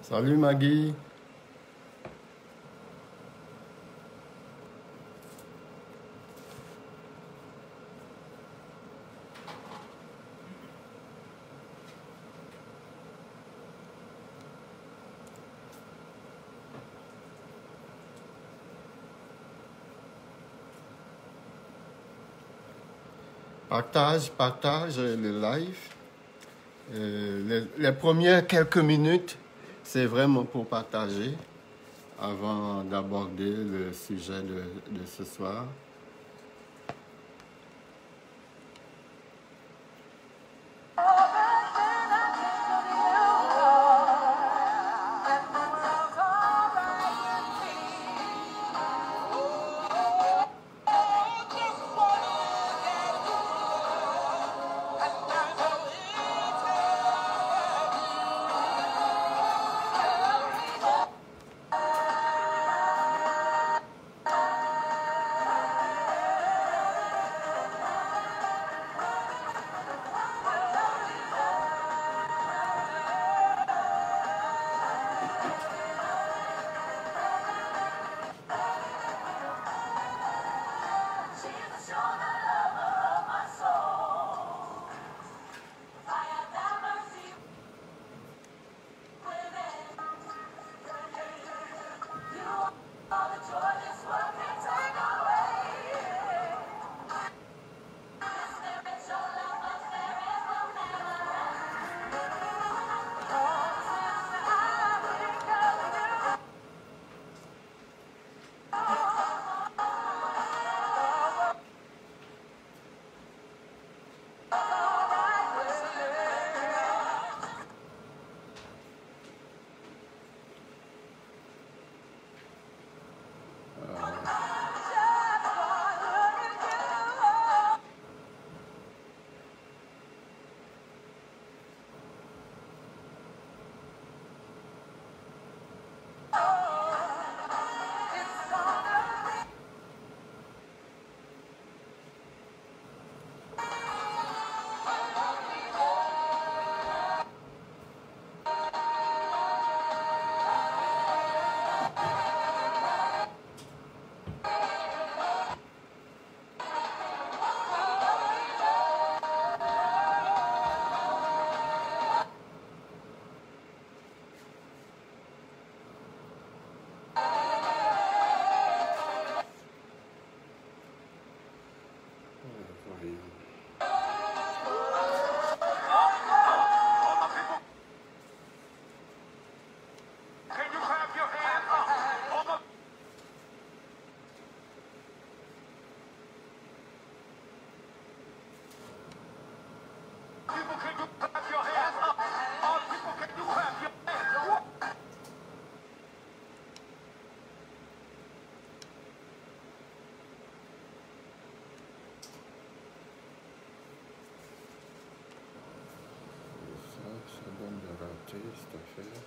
Salut Maggie. Partage le live. Les premières quelques minutes, c'est vraiment pour partager avant d'aborder le sujet de ce soir. Ça donne de rater cette affaire.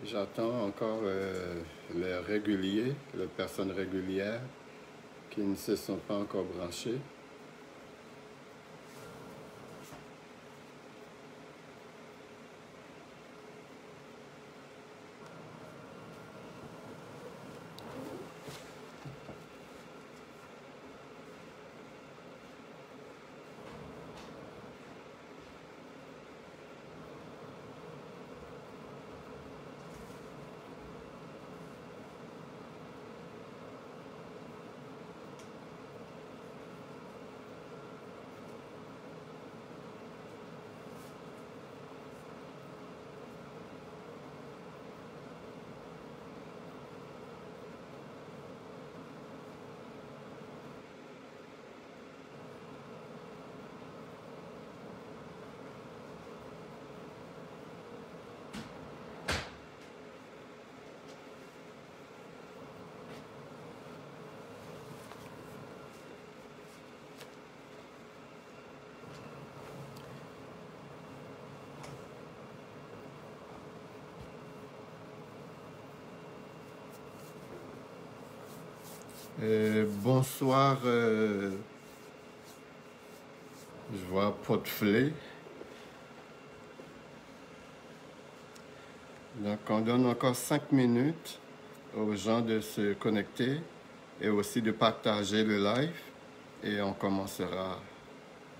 J'attends encore les réguliers, les personnes régulières qui ne se sont pas encore branchées. Bonsoir, je voir Potflé. Donc, on donne encore 5 minutes aux gens de se connecter et aussi de partager le live et on commencera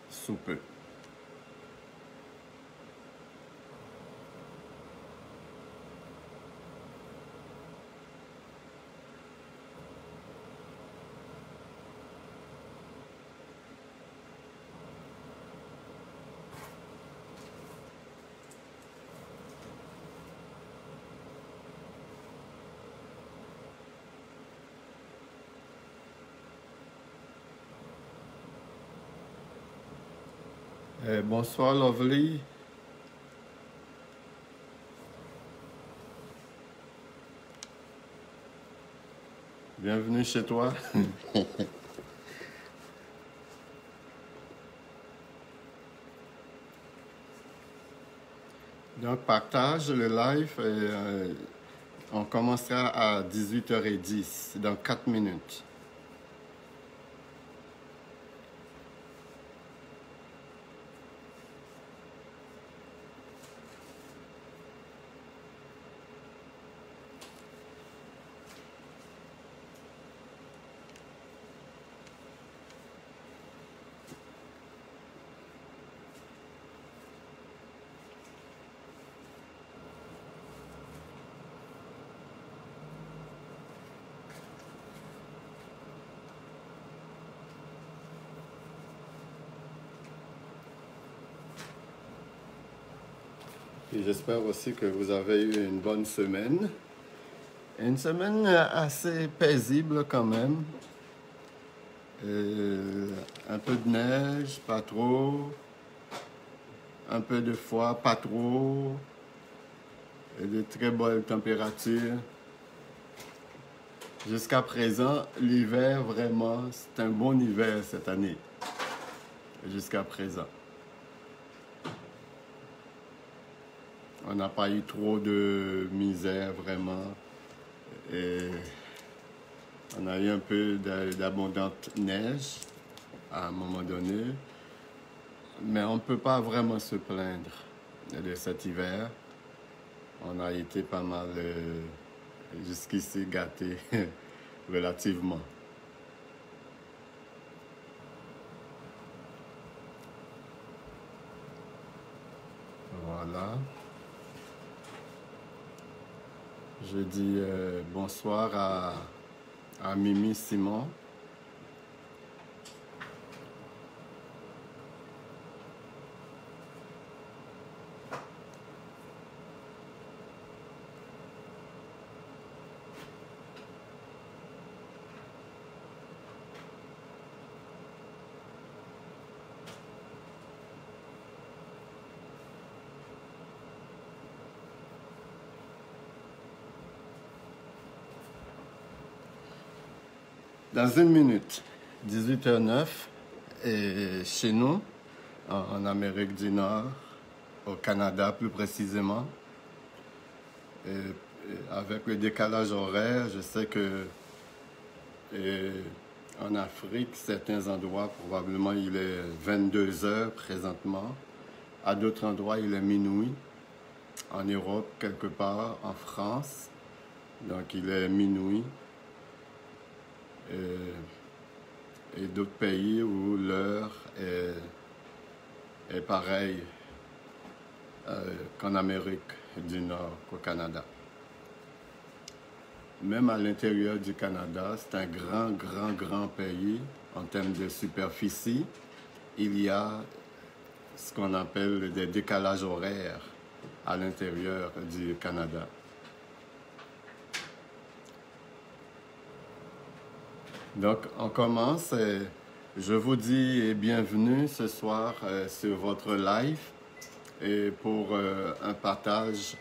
sous peu. Bonsoir Lovely. Bienvenue chez toi. Donc partage le live et on commencera à 18h10 dans 4 minutes. Et j'espère aussi que vous avez eu une bonne semaine. Une semaine assez paisible quand même. Un peu de neige, pas trop. Un peu de froid, pas trop. Et de très bonnes températures. Jusqu'à présent, l'hiver, vraiment, c'est un bon hiver cette année. Jusqu'à présent. On n'a pas eu trop de misère, vraiment. Et on a eu un peu d'abondante neige à un moment donné. Mais on ne peut pas vraiment se plaindre de cet hiver. On a été pas mal jusqu'ici gâtés relativement. Voilà. Je dis bonsoir à Mimi Simon. Dans une minute, 18h09, et chez nous, en Amérique du Nord, au Canada plus précisément, avec le décalage horaire, je sais que en Afrique, certains endroits, probablement il est 22h présentement, à d'autres endroits il est minuit, en Europe quelque part, en France, donc il est minuit. Et d'autres pays où l'heure est pareille qu'en Amérique du Nord, qu'au Canada. Même à l'intérieur du Canada, c'est un grand pays en termes de superficie. Il y a ce qu'on appelle des décalages horaires à l'intérieur du Canada. Donc, on commence. Je vous dis bienvenue ce soir sur votre live et pour un partage,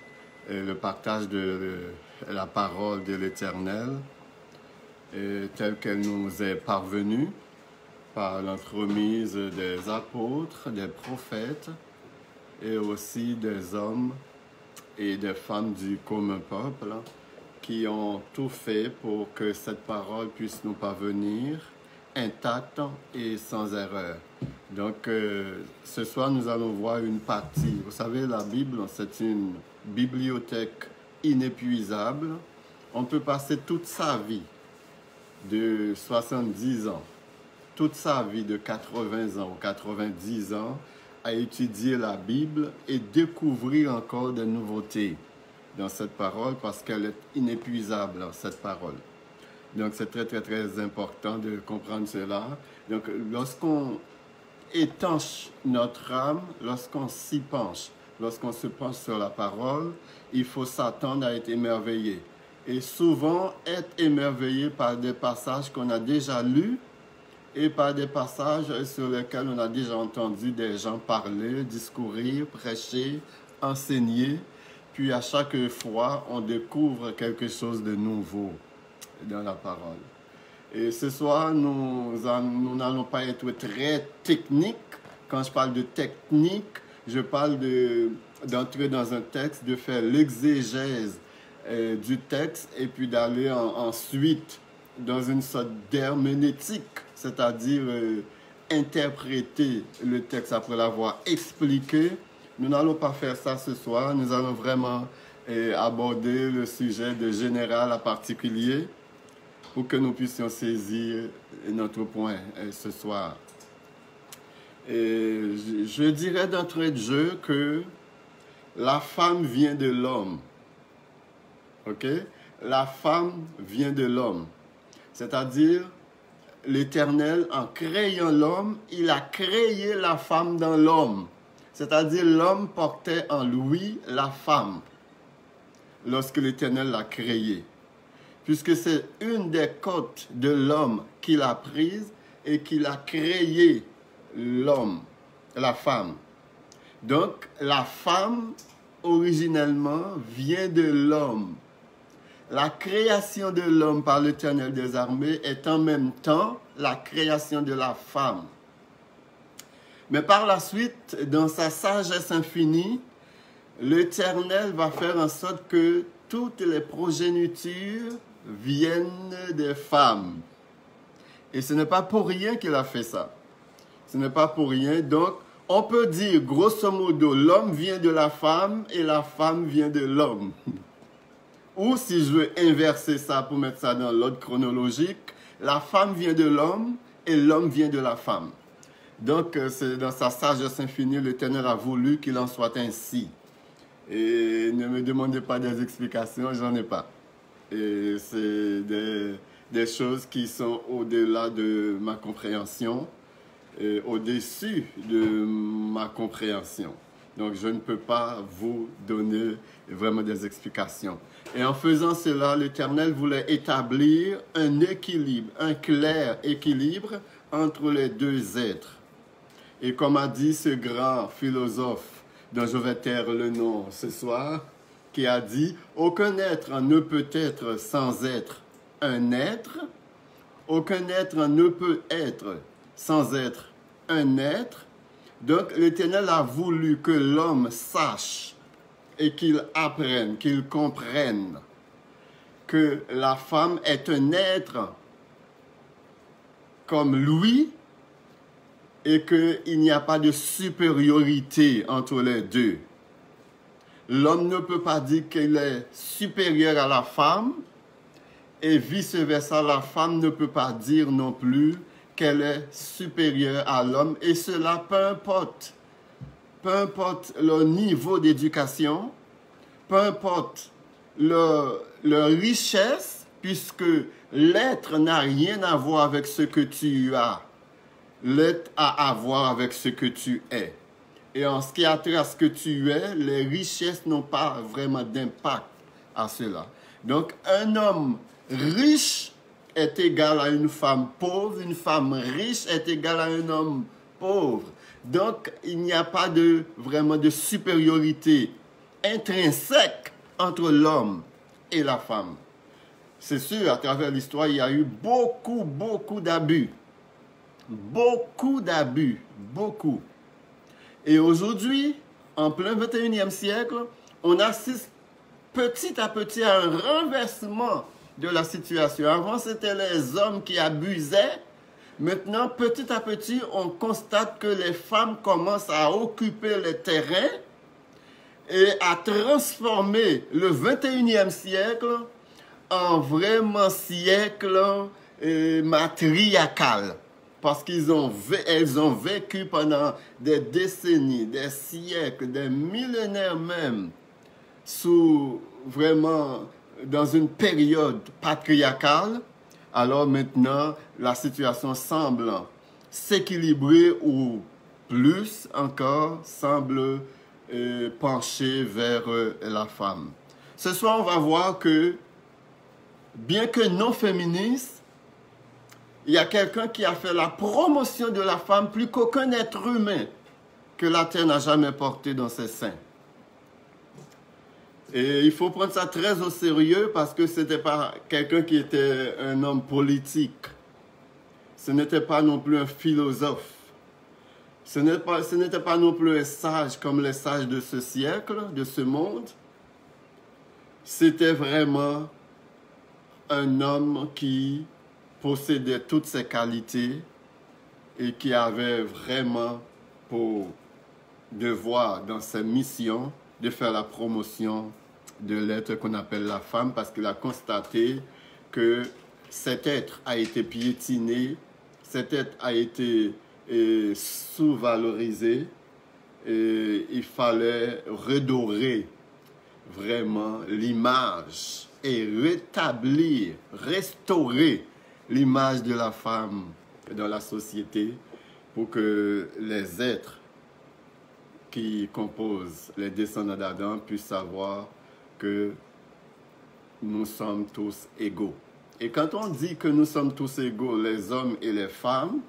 le partage de la parole de l'Éternel telle qu'elle nous est parvenue par l'entremise des apôtres, des prophètes et aussi des hommes et des femmes du commun peuple qui ont tout fait pour que cette parole puisse nous parvenir intact et sans erreur. Donc, ce soir, nous allons voir une partie. Vous savez, la Bible, c'est une bibliothèque inépuisable. On peut passer toute sa vie de 70 ans, toute sa vie de 80 ans ou 90 ans à étudier la Bible et découvrir encore des nouveautés dans cette parole parce qu'elle est inépuisable, cette parole. Donc, c'est très, très, très important de comprendre cela. Donc, lorsqu'on étanche notre âme, lorsqu'on s'y penche, lorsqu'on se penche sur la parole, il faut s'attendre à être émerveillé. Et souvent, être émerveillé par des passages qu'on a déjà lus et par des passages sur lesquels on a déjà entendu des gens parler, discourir, prêcher, enseigner. Puis à chaque fois, on découvre quelque chose de nouveau dans la parole. Et ce soir, nous n'allons pas être très techniques. Quand je parle de technique, je parle d'entrer dans un texte, de faire l'exégèse du texte et puis d'aller ensuite dans une sorte d'herméneutique, c'est-à-dire interpréter le texte après l'avoir expliqué. Nous n'allons pas faire ça ce soir. Nous allons vraiment aborder le sujet de général à particulier pour que nous puissions saisir notre point ce soir. Et je dirais d'entrée de jeu que la femme vient de l'homme. OK? La femme vient de l'homme. C'est-à-dire, l'Éternel, en créant l'homme, il a créé la femme dans l'homme. C'est-à-dire, l'homme portait en lui la femme lorsque l'Éternel l'a créé. Puisque c'est une des côtes de l'homme qu'il a prise et qu'il a créé l'homme, la femme. Donc, la femme, originellement, vient de l'homme. La création de l'homme par l'Éternel des armées est en même temps la création de la femme. Mais par la suite, dans sa sagesse infinie, l'Éternel va faire en sorte que toutes les progénitures viennent des femmes. Et ce n'est pas pour rien qu'il a fait ça. Ce n'est pas pour rien. Donc, on peut dire, grosso modo, l'homme vient de la femme et la femme vient de l'homme. Ou si je veux inverser ça pour mettre ça dans l'ordre chronologique, la femme vient de l'homme et l'homme vient de la femme. Donc, c'est dans sa sagesse infinie, l'Éternel a voulu qu'il en soit ainsi. Et ne me demandez pas des explications, j'en ai pas. Et c'est des choses qui sont au-delà de ma compréhension, au-dessus de ma compréhension. Donc, je ne peux pas vous donner vraiment des explications. Et en faisant cela, l'Éternel voulait établir un équilibre, un clair équilibre entre les deux êtres. Et comme a dit ce grand philosophe dont je vais taire le nom ce soir, qui a dit « Aucun être ne peut être sans être un être, aucun être ne peut être sans être un être. » Donc l'Éternel a voulu que l'homme sache et qu'il apprenne, qu'il comprenne que la femme est un être comme lui et qu'il n'y a pas de supériorité entre les deux. L'homme ne peut pas dire qu'il est supérieur à la femme et vice-versa, la femme ne peut pas dire non plus qu'elle est supérieure à l'homme et cela peu importe leur niveau d'éducation, peu importe leur richesse, puisque l'être n'a rien à voir avec ce que tu as. L'être a à voir avec ce que tu es. Et en ce qui a trait à ce que tu es, les richesses n'ont pas vraiment d'impact à cela. Donc, un homme riche est égal à une femme pauvre, une femme riche est égale à un homme pauvre. Donc, il n'y a pas vraiment de supériorité intrinsèque entre l'homme et la femme. C'est sûr, à travers l'histoire, il y a eu beaucoup d'abus. Beaucoup d'abus, beaucoup. Et aujourd'hui, en plein 21e siècle, on assiste petit à petit à un renversement de la situation. Avant, c'était les hommes qui abusaient, Maintenant, petit à petit, on constate que les femmes commencent à occuper les terrains et à transformer le 21e siècle en vraiment siècle matriarcal. Parce elles ont vécu pendant des décennies, des siècles, des millénaires même, vraiment dans une période patriarcale. Alors maintenant, la situation semble s'équilibrer ou plus encore semble pencher vers la femme. Ce soir, on va voir que, bien que non féministe, il y a quelqu'un qui a fait la promotion de la femme plus qu'aucun être humain que la terre n'a jamais porté dans ses seins. Et il faut prendre ça très au sérieux parce que ce n'était pas quelqu'un qui était un homme politique. Ce n'était pas non plus un philosophe. Ce n'était pas non plus un sage comme les sages de ce siècle, de ce monde. C'était vraiment un homme qui possédait toutes ses qualités et qui avait vraiment pour devoir dans sa mission de faire la promotion de l'être qu'on appelle la femme parce qu'il a constaté que cet être a été piétiné, cet être a été sous-valorisé et il fallait redorer vraiment l'image et rétablir, restaurer l'image de la femme dans la société pour que les êtres qui composent les descendants d'Adam puissent savoir que nous sommes tous égaux. Et quand on dit que nous sommes tous égaux, les hommes et les femmes,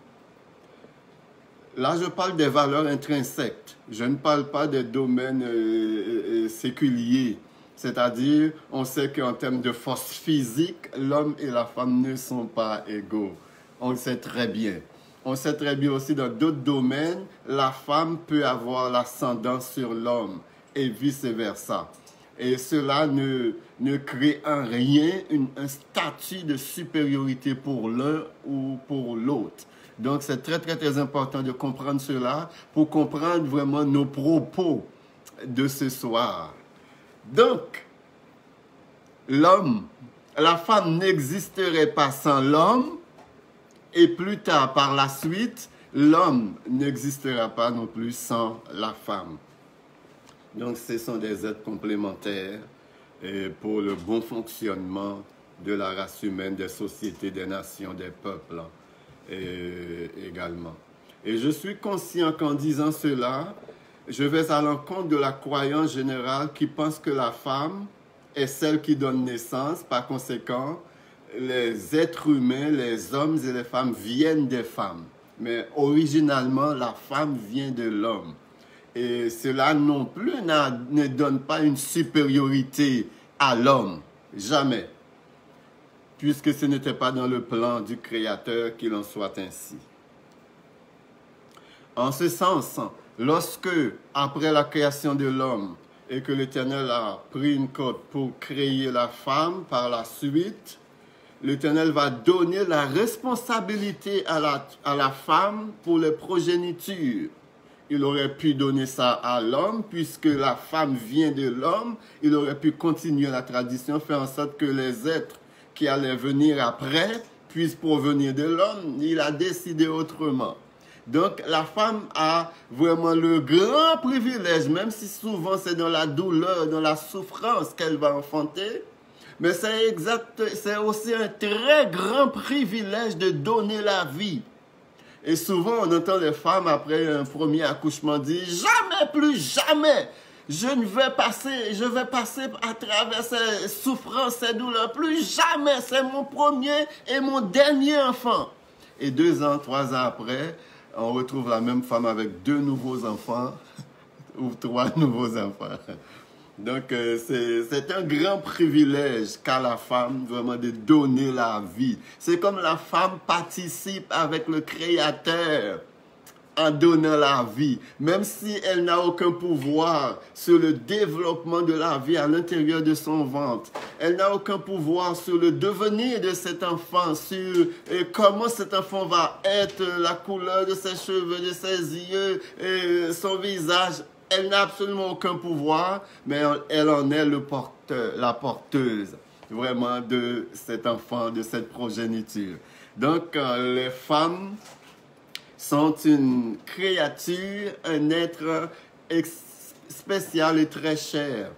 là je parle des valeurs intrinsèques. Je ne parle pas des domaines séculiers. C'est-à-dire, on sait qu'en termes de force physique, l'homme et la femme ne sont pas égaux. On le sait très bien. On sait très bien aussi dans d'autres domaines, la femme peut avoir l'ascendance sur l'homme et vice-versa. Et cela ne crée en rien un statut de supériorité pour l'un ou pour l'autre. Donc, c'est très, très, très important de comprendre cela pour comprendre vraiment nos propos de ce soir. Donc, la femme n'existerait pas sans l'homme, et plus tard, par la suite, l'homme n'existera pas non plus sans la femme. Donc, ce sont des êtres complémentaires pour le bon fonctionnement de la race humaine, des sociétés, des nations, des peuples également. Et je suis conscient qu'en disant cela, je vais à l'encontre de la croyance générale qui pense que la femme est celle qui donne naissance. Par conséquent, les êtres humains, les hommes et les femmes viennent des femmes. Mais originalement, la femme vient de l'homme. Et cela non plus ne donne pas une supériorité à l'homme. Jamais. Puisque ce n'était pas dans le plan du Créateur qu'il en soit ainsi. En ce sens, lorsque, après la création de l'homme, et que l'Éternel a pris une côte pour créer la femme par la suite, l'Éternel va donner la responsabilité à la femme pour les progénitures. Il aurait pu donner ça à l'homme, puisque la femme vient de l'homme. Il aurait pu continuer la tradition, faire en sorte que les êtres qui allaient venir après puissent provenir de l'homme. Il a décidé autrement. Donc, la femme a vraiment le grand privilège, même si souvent c'est dans la douleur, dans la souffrance qu'elle va enfanter, mais c'est aussi un très grand privilège de donner la vie. Et souvent, on entend les femmes, après un premier accouchement, dire « Jamais, plus jamais, je vais passer à travers ces souffrances, ces douleurs, plus jamais, c'est mon premier et mon dernier enfant. » Et 2 ans, 3 ans après, on retrouve la même femme avec 2 nouveaux enfants ou 3 nouveaux enfants. Donc, c'est un grand privilège qu'a la femme vraiment de donner la vie. C'est comme la femme participe avec le Créateur en donnant la vie, même si elle n'a aucun pouvoir sur le développement de la vie à l'intérieur de son ventre. Elle n'a aucun pouvoir sur le devenir de cet enfant, sur comment cet enfant va être, la couleur de ses cheveux, de ses yeux, son visage. Elle n'a absolument aucun pouvoir, mais elle en est la porteuse vraiment de cet enfant, de cette progéniture. Donc, les femmes sont une créature, un être spécial et très cher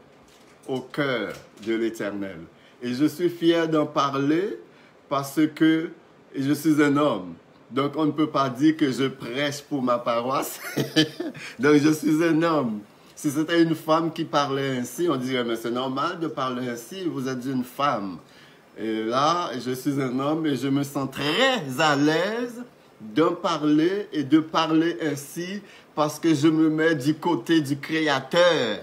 au cœur de l'Éternel. Et je suis fier d'en parler parce que je suis un homme. Donc, on ne peut pas dire que je prêche pour ma paroisse. Donc, je suis un homme. Si c'était une femme qui parlait ainsi, on dirait, mais c'est normal de parler ainsi, vous êtes une femme. Et là, je suis un homme et je me sens très à l'aise d'en parler et de parler ainsi parce que je me mets du côté du Créateur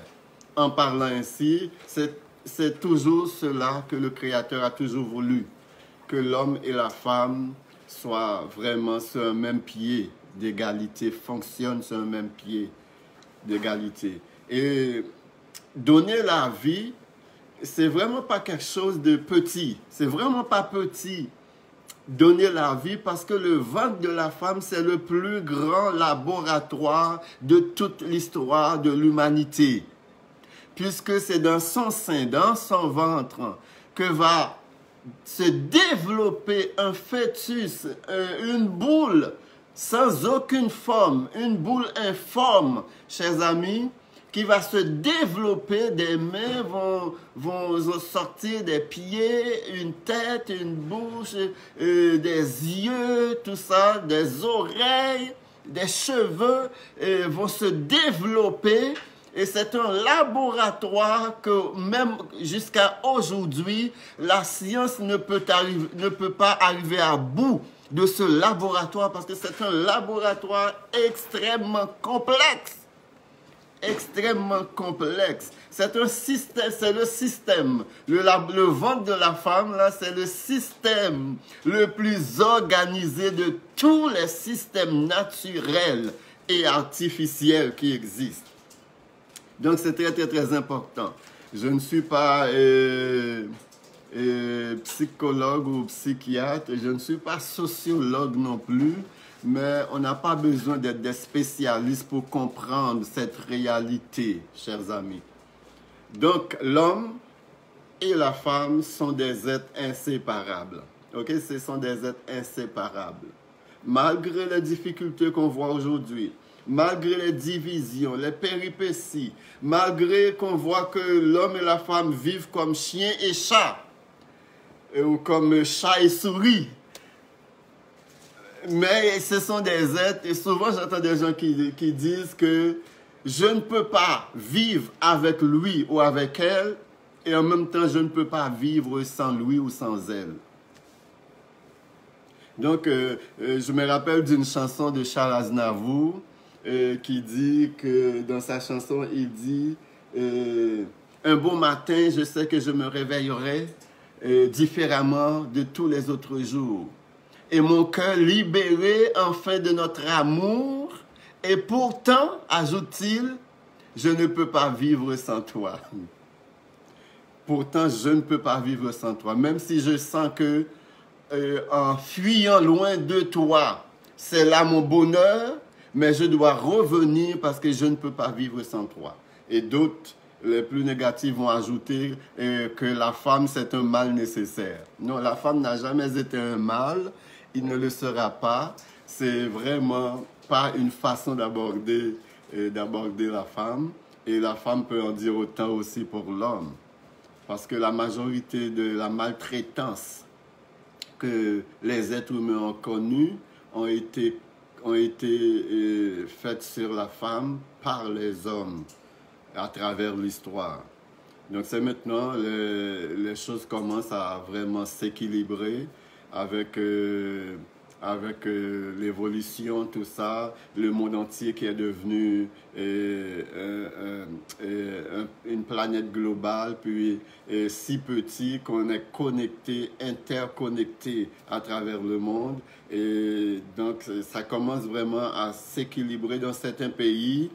en parlant ainsi. C'est toujours cela que le Créateur a toujours voulu, que l'homme et la femme soient vraiment sur un même pied d'égalité, fonctionnent sur un même pied d'égalité. Et donner la vie, c'est vraiment pas quelque chose de petit. C'est vraiment pas petit. Donner la vie parce que le ventre de la femme, c'est le plus grand laboratoire de toute l'histoire de l'humanité. Puisque c'est dans son sein, dans son ventre, que va se développer un fœtus, une boule sans aucune forme, une boule informe, chers amis, qui va se développer, des mains vont sortir, des pieds, une tête, une bouche, des yeux, tout ça, des oreilles, des cheveux vont se développer. Et c'est un laboratoire que même jusqu'à aujourd'hui, la science ne peut pas arriver à bout de ce laboratoire parce que c'est un laboratoire extrêmement complexe. Extrêmement complexe. C'est un système, c'est le système. Le ventre de la femme, là, c'est le système le plus organisé de tous les systèmes naturels et artificiels qui existent. Donc, c'est très, très, très important. Je ne suis pas psychologue ou psychiatre, je ne suis pas sociologue non plus, mais on n'a pas besoin d'être des spécialistes pour comprendre cette réalité, chers amis. Donc, l'homme et la femme sont des êtres inséparables. Ok, ce sont des êtres inséparables. Malgré les difficultés qu'on voit aujourd'hui, malgré les divisions, les péripéties, malgré qu'on voit que l'homme et la femme vivent comme chien et chat, ou comme chat et souris, mais ce sont des êtres, et souvent j'entends des gens qui disent que je ne peux pas vivre avec lui ou avec elle, et en même temps je ne peux pas vivre sans lui ou sans elle. Donc, je me rappelle d'une chanson de Charles Aznavour qui dit que dans sa chanson, il dit un beau matin, je sais que je me réveillerai différemment de tous les autres jours. Et mon cœur libéré enfin de notre amour. Et pourtant, ajoute-t-il, je ne peux pas vivre sans toi. Pourtant, je ne peux pas vivre sans toi. Même si je sens que en fuyant loin de toi, c'est là mon bonheur, mais je dois revenir parce que je ne peux pas vivre sans toi. Et d'autres, les plus négatifs, vont ajouter que la femme, c'est un mal nécessaire. Non, la femme n'a jamais été un mal, il ne le sera pas. C'est vraiment pas une façon d'aborder la femme. Et la femme peut en dire autant aussi pour l'homme. Parce que la majorité de la maltraitance que les êtres humains ont connue ont été faites sur la femme par les hommes à travers l'histoire. Donc c'est maintenant, les choses commencent à vraiment s'équilibrer avec avec l'évolution, tout ça, le monde entier qui est devenu une planète globale, puis si petit qu'on est connecté, interconnecté à travers le monde. Et donc, ça commence vraiment à s'équilibrer dans certains pays.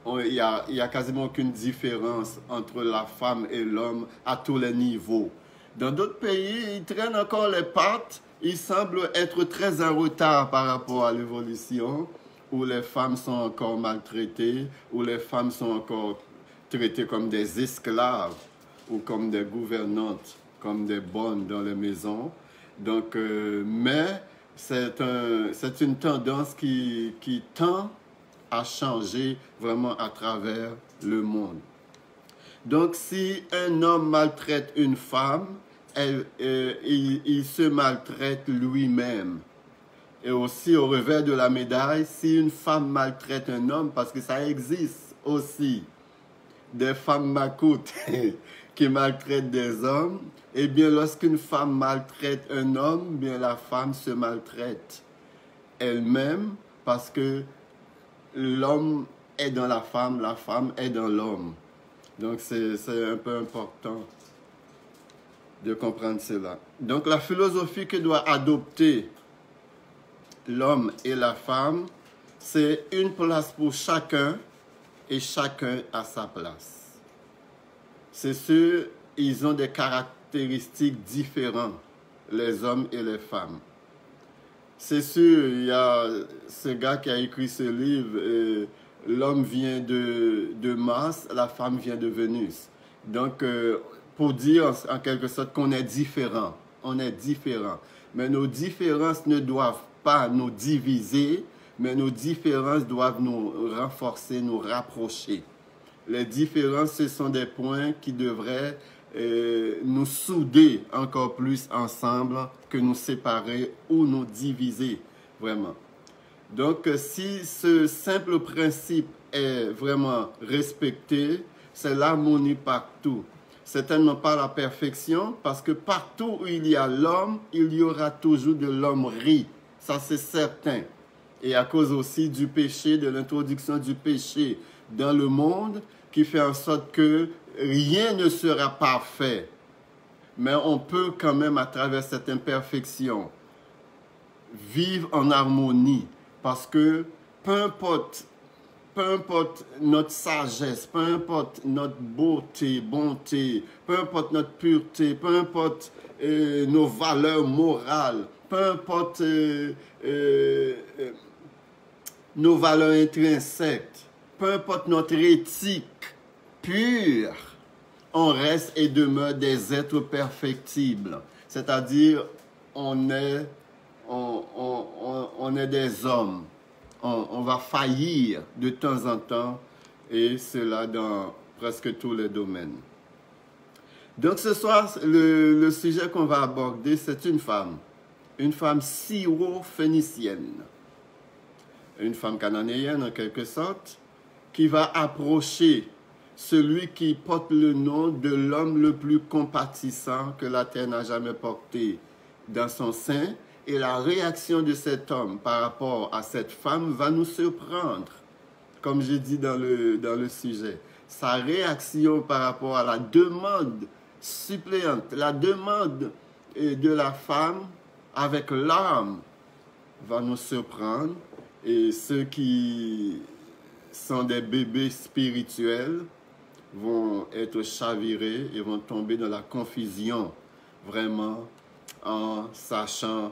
Il y a quasiment aucune différence entre la femme et l'homme à tous les niveaux. Dans d'autres pays, ils traînent encore les pattes. Ils semblent être très en retard par rapport à l'évolution, où les femmes sont encore maltraitées, où les femmes sont encore traitées comme des esclaves ou comme des gouvernantes, comme des bonnes dans les maisons. Donc, mais c'est une tendance qui tend à changer vraiment à travers le monde. Donc, si un homme maltraite une femme, il se maltraite lui-même. Et aussi, au revers de la médaille, si une femme maltraite un homme, parce que ça existe aussi, des femmes macoutes qui maltraitent des hommes, eh bien, lorsqu'une femme maltraite un homme, bien, la femme se maltraite elle-même, parce que l'homme est dans la femme est dans l'homme. Donc, c'est un peu important de comprendre cela. Donc, la philosophie que doit adopter l'homme et la femme, c'est une place pour chacun et chacun à sa place. C'est sûr, ils ont des caractéristiques différentes, les hommes et les femmes. C'est sûr, il y a ce gars qui a écrit ce livre, l'homme vient de Mars, la femme vient de Vénus. Donc, pour dire en quelque sorte qu'on est différent. On est différent. Mais nos différences ne doivent pas nous diviser, mais nos différences doivent nous renforcer, nous rapprocher. Les différences, ce sont des points qui devraient nous souder encore plus ensemble que nous séparer ou nous diviser, vraiment. Donc, si ce simple principe est vraiment respecté, c'est l'harmonie partout. Certainement pas la perfection, parce que partout où il y a l'homme, il y aura toujours de l'hommerie. Ça, c'est certain. Et à cause aussi du péché, de l'introduction du péché dans le monde, qui fait en sorte que rien ne sera parfait. Mais on peut quand même, à travers cette imperfection, vivre en harmonie. Parce que peu importe notre sagesse, peu importe notre bonté, peu importe notre pureté, peu importe nos valeurs morales, peu importe nos valeurs intrinsèques, peu importe notre éthique pure, on reste et demeure des êtres perfectibles. C'est-à-dire, on est des hommes. On va faillir de temps en temps, et cela dans presque tous les domaines. Donc ce soir, le sujet qu'on va aborder, c'est une femme syro-phénicienne, une femme cananéenne en quelque sorte, qui va approcher celui qui porte le nom de l'homme le plus compatissant que la terre n'a jamais porté dans son sein. Et la réaction de cet homme par rapport à cette femme va nous surprendre, comme j'ai dit dans le sujet. Sa réaction par rapport à la demande suppléante, la demande de la femme avec l'âme va nous surprendre. Et ceux qui sont des bébés spirituels vont être chavirés et vont tomber dans la confusion, vraiment, en sachant,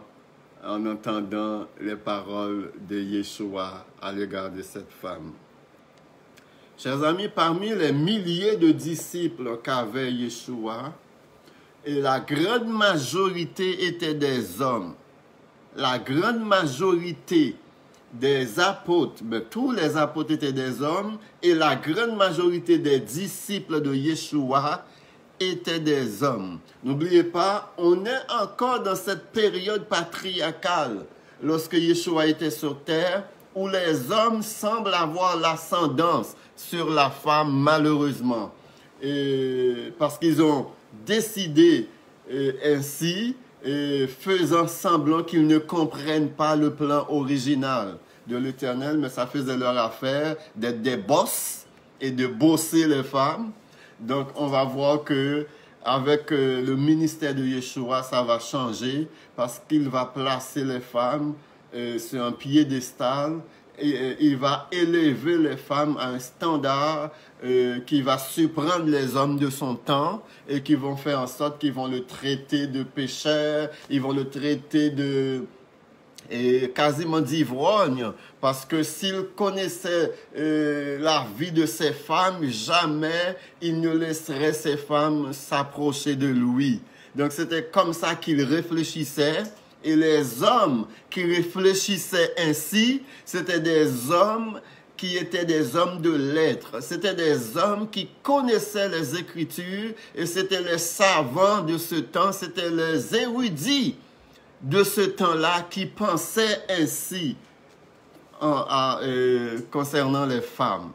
en entendant les paroles de Yeshua à l'égard de cette femme. Chers amis, parmi les milliers de disciples qu'avait Yeshua, et la grande majorité étaient des hommes. La grande majorité des apôtres, mais tous les apôtres étaient des hommes, et la grande majorité des disciples de Yeshua étaient des hommes. N'oubliez pas, on est encore dans cette période patriarcale, lorsque Yeshua était sur terre, où les hommes semblent avoir l'ascendance sur la femme, malheureusement. Et parce qu'ils ont décidé ainsi, et faisant semblant qu'ils ne comprennent pas le plan original de l'Éternel, mais ça faisait leur affaire d'être des boss et de bosser les femmes. Donc, on va voir que avec le ministère de Yeshua, ça va changer parce qu'il va placer les femmes sur un piédestal et il va élever les femmes à un standard qui va surprendre les hommes de son temps et qui vont faire en sorte qu'ils vont le traiter de pécheur, ils vont le traiter de quasiment d'ivrogne, parce que s'il connaissait la vie de ces femmes, jamais il ne laisserait ces femmes s'approcher de lui. Donc c'était comme ça qu'il réfléchissait, et les hommes qui réfléchissaient ainsi, c'était des hommes qui étaient des hommes de lettres. C'était des hommes qui connaissaient les Écritures, et c'était les savants de ce temps, c'était les érudits de ce temps-là qui pensaient ainsi concernant les femmes.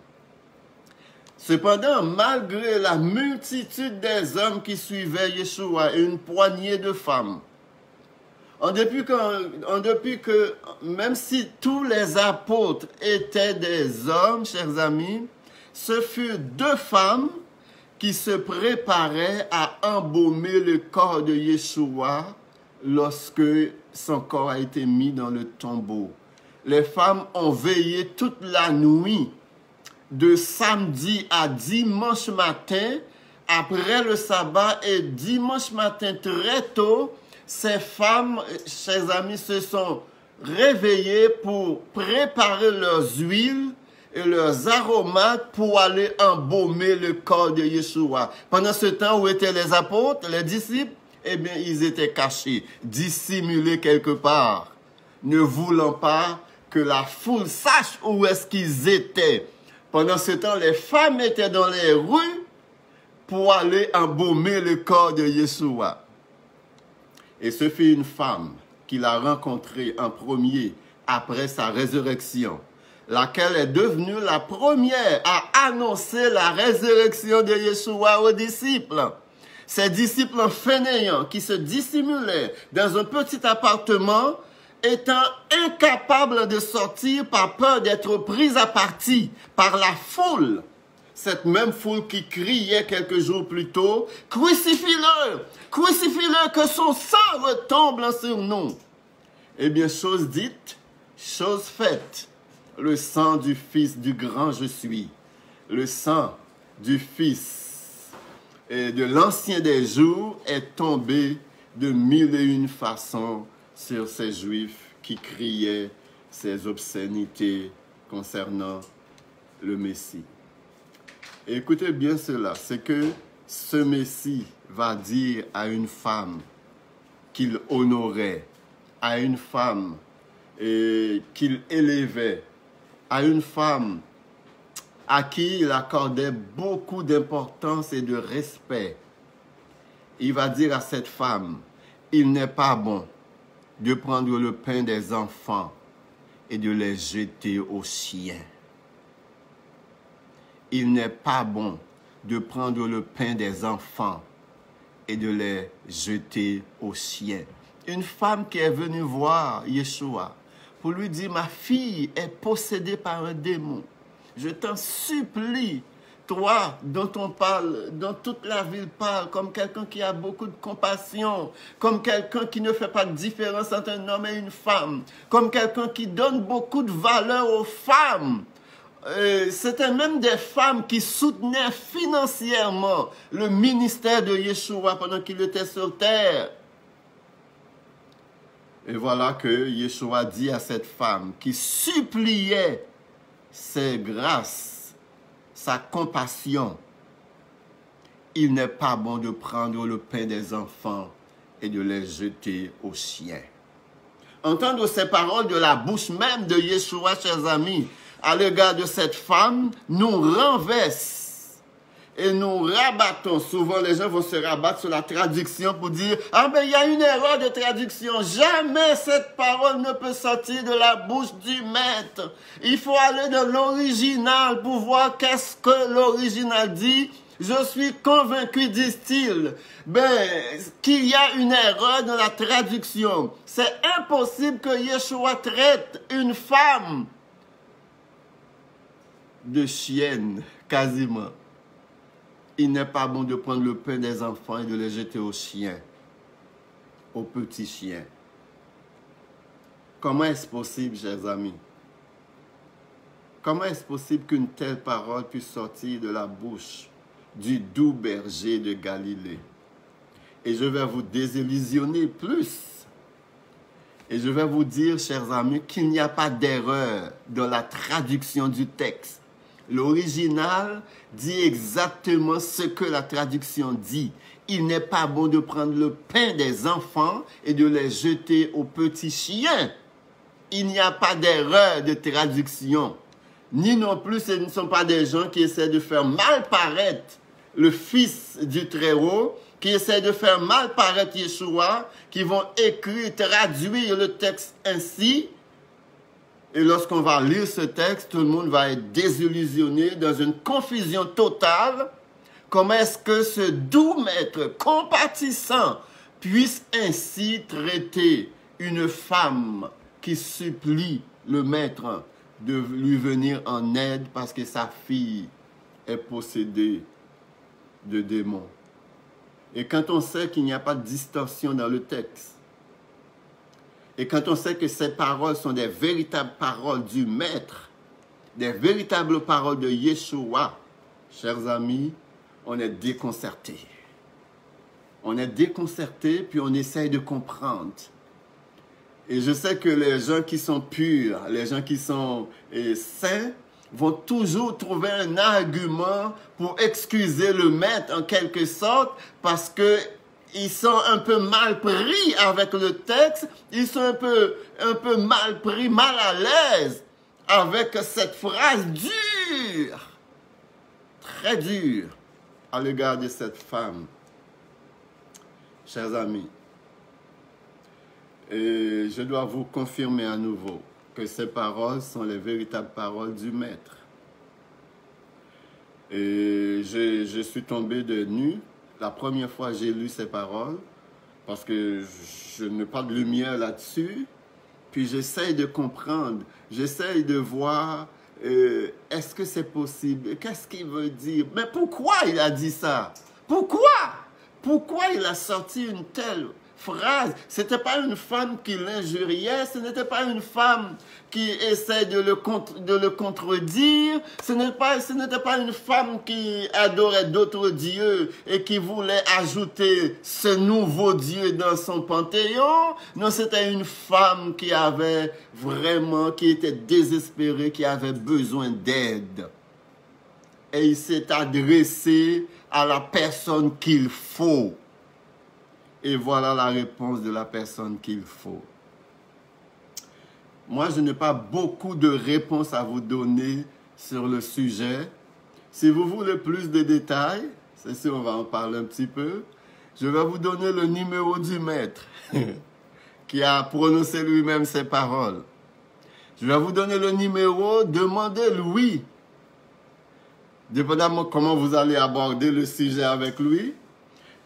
Cependant, malgré la multitude des hommes qui suivaient Yeshua et une poignée de femmes, en dépit que même si tous les apôtres étaient des hommes, chers amis, ce furent 2 femmes qui se préparaient à embaumer le corps de Yeshua lorsque son corps a été mis dans le tombeau. Les femmes ont veillé toute la nuit, de samedi à dimanche matin, après le sabbat, et dimanche matin très tôt, ces femmes, chers amis, se sont réveillées pour préparer leurs huiles et leurs aromates pour aller embaumer le corps de Yeshua. Pendant ce temps, où étaient les apôtres, les disciples? Eh bien, ils étaient cachés, dissimulés quelque part, ne voulant pas que la foule sache où est-ce qu'ils étaient. Pendant ce temps, les femmes étaient dans les rues pour aller embaumer le corps de Yeshua. Et ce fut une femme qu'il a rencontrée en premier après sa résurrection, laquelle est devenue la première à annoncer la résurrection de Yeshua aux disciples. Ces disciples fainéants qui se dissimulaient dans un petit appartement, étant incapables de sortir par peur d'être pris à partie par la foule. Cette même foule qui criait quelques jours plus tôt, « Crucifie-le! Crucifie-le, que son sang retombe sur nous! » Eh bien, chose dite, chose faite. Le sang du Fils du grand je suis, le sang du Fils et de l'Ancien des jours est tombé de 1001 façons sur ces Juifs qui criaient ces obscénités concernant le Messie. Et écoutez bien cela, c'est que ce Messie va dire à une femme qu'il honorait, à une femme qu'il élevait, à une femme à qui il accordait beaucoup d'importance et de respect. Il va dire à cette femme, il n'est pas bon de prendre le pain des enfants et de les jeter aux chiens. Il n'est pas bon de prendre le pain des enfants et de les jeter aux chiens. Une femme qui est venue voir Yeshua pour lui dire, ma fille est possédée par un démon. Je t'en supplie, toi dont on parle, dont toute la ville parle, comme quelqu'un qui a beaucoup de compassion, comme quelqu'un qui ne fait pas de différence entre un homme et une femme, comme quelqu'un qui donne beaucoup de valeur aux femmes. C'était même des femmes qui soutenaient financièrement le ministère de Yeshua pendant qu'il était sur terre. Et voilà que Yeshua dit à cette femme qui suppliait ses grâces, sa compassion, il n'est pas bon de prendre le pain des enfants et de les jeter aux chiens. Entendre ces paroles de la bouche même de Yeshua, chers amis, à l'égard de cette femme, nous renverse et nous rabattons. Souvent, les gens vont se rabattre sur la traduction pour dire « Ah, ben, il y a une erreur de traduction. Jamais cette parole ne peut sortir de la bouche du maître. Il faut aller dans l'original pour voir qu'est-ce que l'original dit. Je suis convaincu, disent-ils, qu'il y a une erreur dans la traduction. C'est impossible que Yeshua traite une femme de chienne, quasiment. Il n'est pas bon de prendre le pain des enfants et de les jeter aux chiens, aux petits chiens. Comment est-ce possible, chers amis? Comment est-ce possible qu'une telle parole puisse sortir de la bouche du doux berger de Galilée? Et je vais vous désillusionner plus. Et je vais vous dire, chers amis, qu'il n'y a pas d'erreur dans la traduction du texte. L'original dit exactement ce que la traduction dit. Il n'est pas bon de prendre le pain des enfants et de les jeter aux petits chiens. Il n'y a pas d'erreur de traduction. Ni non plus, ce ne sont pas des gens qui essaient de faire mal paraître le Fils du Très-Haut, qui essaient de faire mal paraître Yeshua, qui vont écrire, traduire le texte ainsi. Et lorsqu'on va lire ce texte, tout le monde va être désillusionné dans une confusion totale. Comment est-ce que ce doux maître compatissant puisse ainsi traiter une femme qui supplie le maître de lui venir en aide parce que sa fille est possédée de démons? Et quand on sait qu'il n'y a pas de distorsion dans le texte, et quand on sait que ces paroles sont des véritables paroles du Maître, des véritables paroles de Yeshua, chers amis, on est déconcerté. On est déconcerté, puis on essaye de comprendre. Et je sais que les gens qui sont purs, les gens qui sont saints, vont toujours trouver un argument pour excuser le Maître en quelque sorte, parce que ils sont un peu mal pris avec le texte, ils sont un peu mal pris, mal à l'aise avec cette phrase dure, très dure à l'égard de cette femme. Chers amis, et je dois vous confirmer à nouveau que ces paroles sont les véritables paroles du Maître. Et je suis tombé de nu la première fois que j'ai lu ces paroles, parce que je n'ai pas de lumière là-dessus, puis j'essaye de comprendre, j'essaye de voir, est-ce que c'est possible? Qu'est-ce qu'il veut dire? Mais pourquoi il a dit ça? Pourquoi? Pourquoi il a sorti une telle phrase? Ce n'était pas une femme qui l'injuriait, ce n'était pas une femme qui essaie de le contredire, ce n'était pas une femme qui adorait d'autres dieux et qui voulait ajouter ce nouveau Dieu dans son panthéon. Non, c'était une femme qui avait vraiment, qui était désespérée, qui avait besoin d'aide. Et il s'est adressé à la personne qu'il faut. Et voilà la réponse de la personne qu'il faut. Moi, je n'ai pas beaucoup de réponses à vous donner sur le sujet. Si vous voulez plus de détails, c'est sûr, on va en parler un petit peu. Je vais vous donner le numéro du Maître qui a prononcé lui-même ces paroles. Je vais vous donner le numéro, demandez-lui. Dépendamment comment vous allez aborder le sujet avec lui.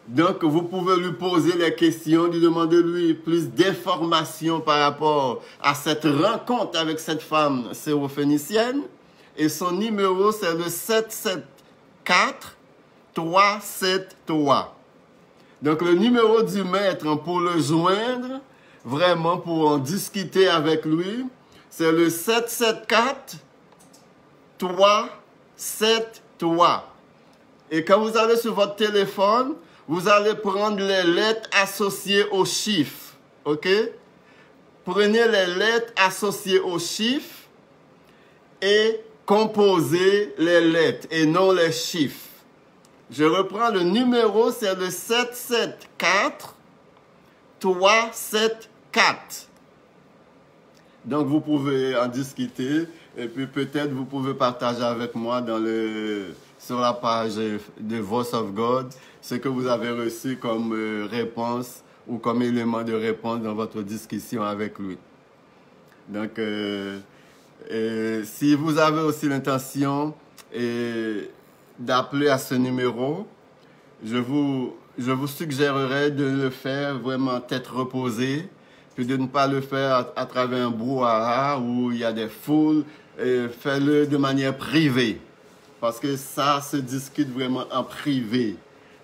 Donc, vous pouvez lui poser les questions, lui demander lui plus d'informations par rapport à cette rencontre avec cette femme syrophénicienne. Et son numéro, c'est le 774-373. Donc, le numéro du Maître pour le joindre, vraiment pour en discuter avec lui, c'est le 774-373. Et quand vous allez sur votre téléphone, vous allez prendre les lettres associées aux chiffres, ok? Prenez les lettres associées aux chiffres et composez les lettres et non les chiffres. Je reprends le numéro, c'est le 774-374. Donc, vous pouvez en discuter et puis peut-être vous pouvez partager avec moi sur la page de Voice of God ce que vous avez reçu comme réponse ou comme élément de réponse dans votre discussion avec lui. Donc, si vous avez aussi l'intention d'appeler à ce numéro, je vous suggérerais de le faire vraiment tête reposée, puis de ne pas le faire à travers un brouhaha où il y a des foules. Fais-le de manière privée, parce que ça se discute vraiment en privé,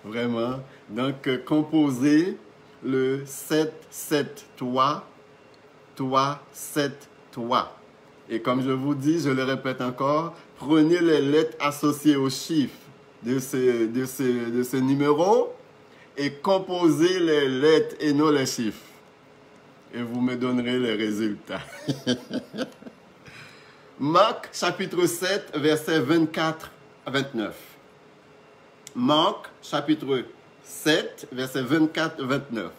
vraiment. Donc, composez le 7-7-3, toi, 7, toi. Et comme je vous dis, je le répète encore, prenez les lettres associées aux chiffres de ce numéro et composez les lettres et non les chiffres. Et vous me donnerez les résultats. Marc chapitre 7, versets 24 à 29. Marc chapitre 7, versets 24 à 29.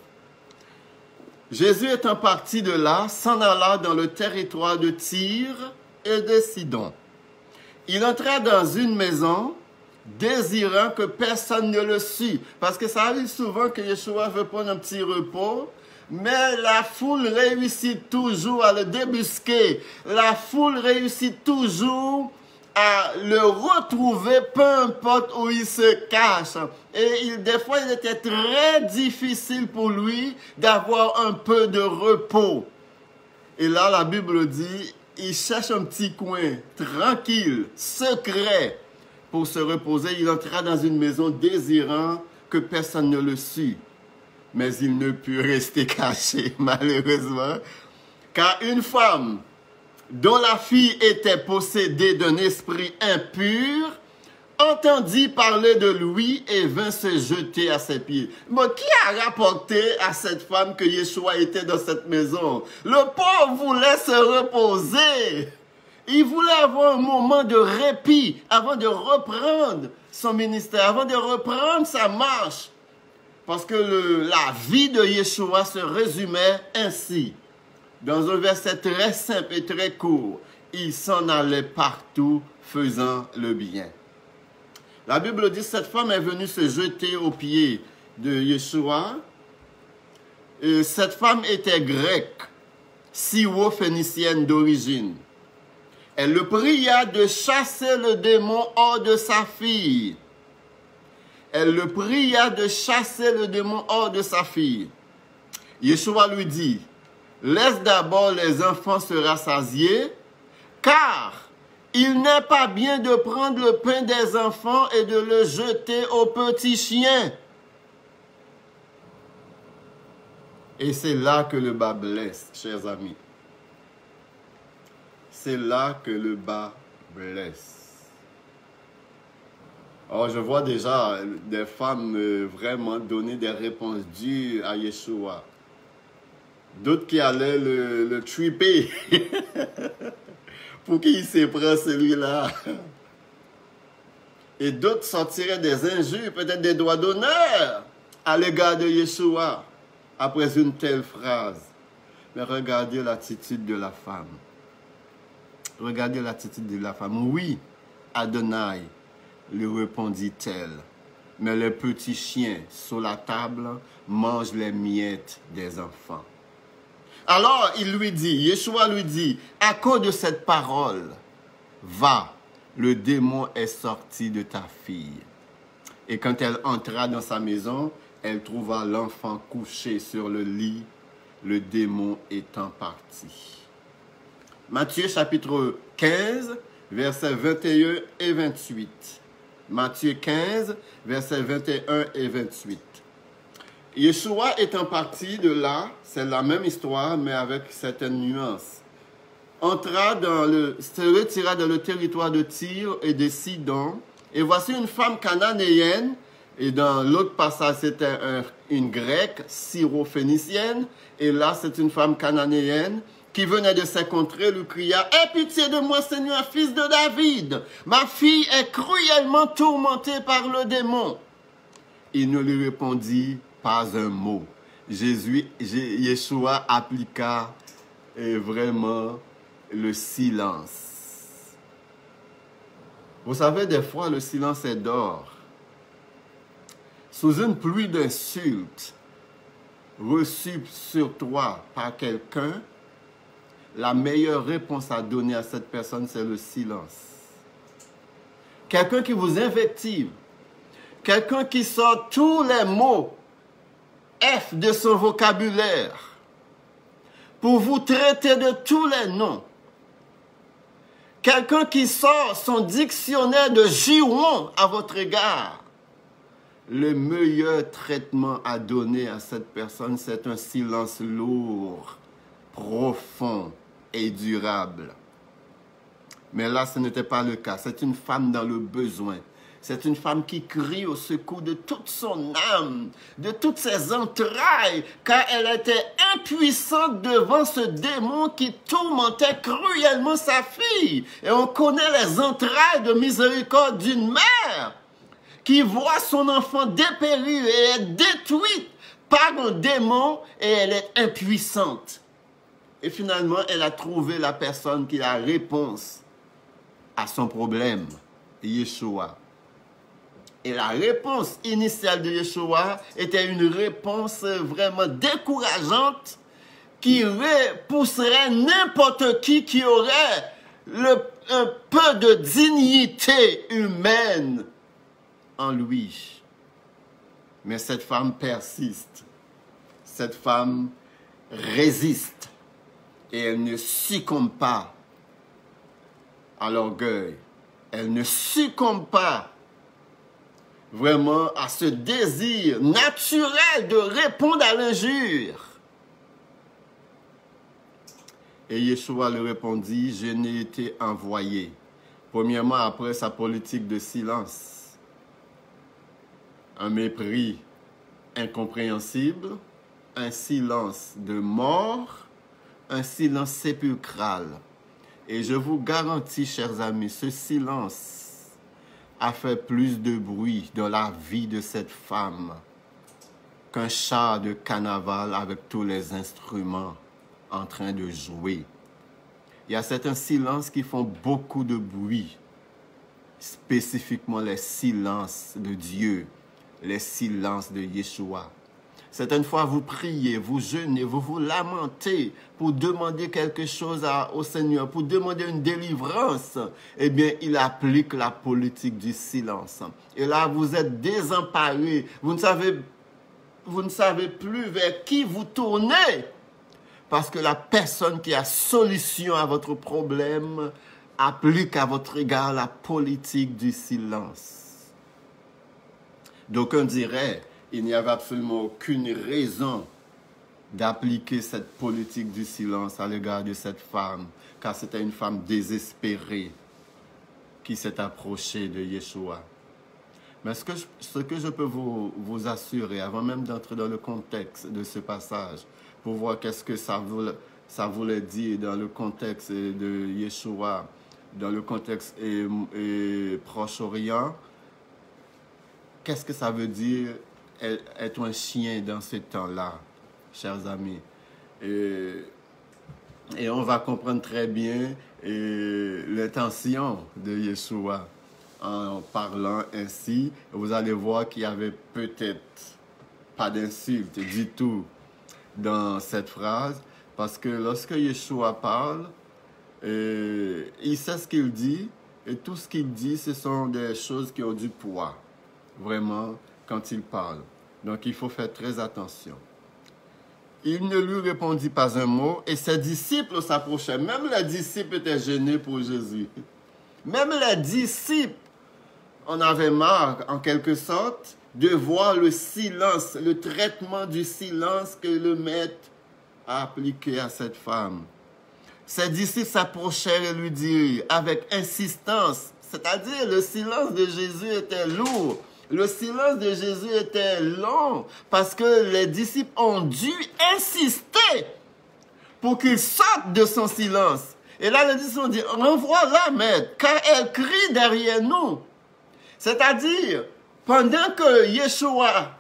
Jésus étant parti de là, s'en alla dans le territoire de Tyr et de Sidon. Il entra dans une maison, désirant que personne ne le sût. Parce que ça arrive souvent que Yeshua veut prendre un petit repos, mais la foule réussit toujours à le débusquer. La foule réussit toujours à le retrouver, peu importe où il se cache. Et des fois, il était très difficile pour lui d'avoir un peu de repos. Et là, la Bible dit, il cherche un petit coin tranquille, secret, pour se reposer. Il entra dans une maison désirant que personne ne le sût. Mais il ne put rester caché, malheureusement, car une femme dont la fille était possédée d'un esprit impur, entendit parler de lui et vint se jeter à ses pieds. Mais qui a rapporté à cette femme que Yeshua était dans cette maison? Le pauvre voulait se reposer. Il voulait avoir un moment de répit avant de reprendre son ministère, avant de reprendre sa marche. Parce que la vie de Yeshua se résumait ainsi. Dans un verset très simple et très court, il s'en allait partout faisant le bien. La Bible dit que cette femme est venue se jeter aux pieds de Yeshua. Et cette femme était grecque, syro-phénicienne d'origine. Elle le pria de chasser le démon hors de sa fille. Elle le pria de chasser le démon hors de sa fille. Yeshua lui dit, « Laisse d'abord les enfants se rassasier, car il n'est pas bien de prendre le pain des enfants et de le jeter aux petits chiens. » Et c'est là que le bas blesse, chers amis. C'est là que le bas blesse. Alors, je vois déjà des femmes vraiment donner des réponses dures à Yeshua. D'autres qui allaient le tripper. Pour qui il se prend celui-là? Et d'autres sortiraient des injures, peut-être des doigts d'honneur à l'égard de Yeshua après une telle phrase. Mais regardez l'attitude de la femme. Regardez l'attitude de la femme. Oui, Adonai, lui répondit-elle, mais les petits chiens sur la table mangent les miettes des enfants. Alors il lui dit, Yeshua lui dit, à cause de cette parole, va, le démon est sorti de ta fille. Et quand elle entra dans sa maison, elle trouva l'enfant couché sur le lit, le démon étant parti. Matthieu chapitre 15, versets 21 et 28. Matthieu 15, versets 21 et 28. Yeshua étant parti de là, c'est la même histoire, mais avec certaines nuances. Se retira dans le territoire de Tyr et de Sidon, et voici une femme cananéenne, et dans l'autre passage, c'était une grecque, syro-phénicienne, et là, c'est une femme cananéenne, qui venait de ses contrées, lui cria, « Aie pitié de moi, Seigneur, fils de David! Ma fille est cruellement tourmentée par le démon. » Il ne lui répondit pas un mot. Yeshua appliqua vraiment le silence. Vous savez, des fois, le silence est d'or. Sous une pluie d'insultes reçues sur toi par quelqu'un, la meilleure réponse à donner à cette personne, c'est le silence. quelqu'un qui vous invective, quelqu'un qui sort tous les mots F de son vocabulaire pour vous traiter de tous les noms, quelqu'un qui sort son dictionnaire de jurons à votre égard, le meilleur traitement à donner à cette personne, c'est un silence lourd, profond et durable. Mais là, ce n'était pas le cas. C'est une femme dans le besoin. C'est une femme qui crie au secours de toute son âme, de toutes ses entrailles, car elle était impuissante devant ce démon qui tourmentait cruellement sa fille. Et on connaît les entrailles de miséricorde d'une mère qui voit son enfant dépérir et est détruite par un démon et elle est impuissante. Et finalement, elle a trouvé la personne qui a la réponse à son problème, Yeshua. Et la réponse initiale de Yeshua était une réponse vraiment décourageante qui repousserait n'importe qui aurait un peu de dignité humaine en lui. Mais cette femme persiste. Cette femme résiste. Et elle ne succombe pas à l'orgueil. Elle ne succombe pas vraiment à ce désir naturel de répondre à l'injure. Et Yeshua lui répondit, je n'ai été envoyé. Premièrement, après sa politique de silence. Un mépris incompréhensible, un silence de mort, un silence sépulcral. Et je vous garantis, chers amis, ce silence a fait plus de bruit dans la vie de cette femme qu'un char de carnaval avec tous les instruments en train de jouer. Il y a certains silences qui font beaucoup de bruit, spécifiquement les silences de Dieu, les silences de Yeshua. Certaines fois, vous priez, vous jeûnez, vous vous lamentez pour demander quelque chose au Seigneur, pour demander une délivrance. Eh bien, il applique la politique du silence. Et là, vous êtes désemparés. Vous ne savez plus vers qui vous tourner. Parce que la personne qui a solution à votre problème applique à votre égard la politique du silence. D'aucuns diraient, il n'y avait absolument aucune raison d'appliquer cette politique du silence à l'égard de cette femme, car c'était une femme désespérée qui s'est approchée de Yeshua. Mais ce que je peux vous assurer, avant même d'entrer dans le contexte de ce passage, pour voir qu'est-ce que ça voulait dire dans le contexte de Yeshua, dans le contexte Proche-Orient, qu'est-ce que ça veut dire être un chien dans ce temps-là, chers amis? Et on va comprendre très bien l'intention de Yeshua en parlant ainsi. Vous allez voir qu'il n'y avait peut-être pas d'insulte du tout dans cette phrase, parce que lorsque Yeshua parle, il sait ce qu'il dit, et tout ce qu'il dit, ce sont des choses qui ont du poids, vraiment, quand il parle. Donc, il faut faire très attention. Il ne lui répondit pas un mot, et ses disciples s'approchaient. Même les disciples étaient gênés pour Jésus. Même les disciples en avaient marre, en quelque sorte, de voir le silence, le traitement du silence que le maître a appliqué à cette femme. Ses disciples s'approchèrent et lui dirent avec insistance, c'est-à-dire le silence de Jésus était lourd, le silence de Jésus était long, parce que les disciples ont dû insister pour qu'il sorte de son silence. Et là, les disciples ont dit, renvoie-la, maître, car elle crie derrière nous. C'est-à-dire, pendant que Yeshua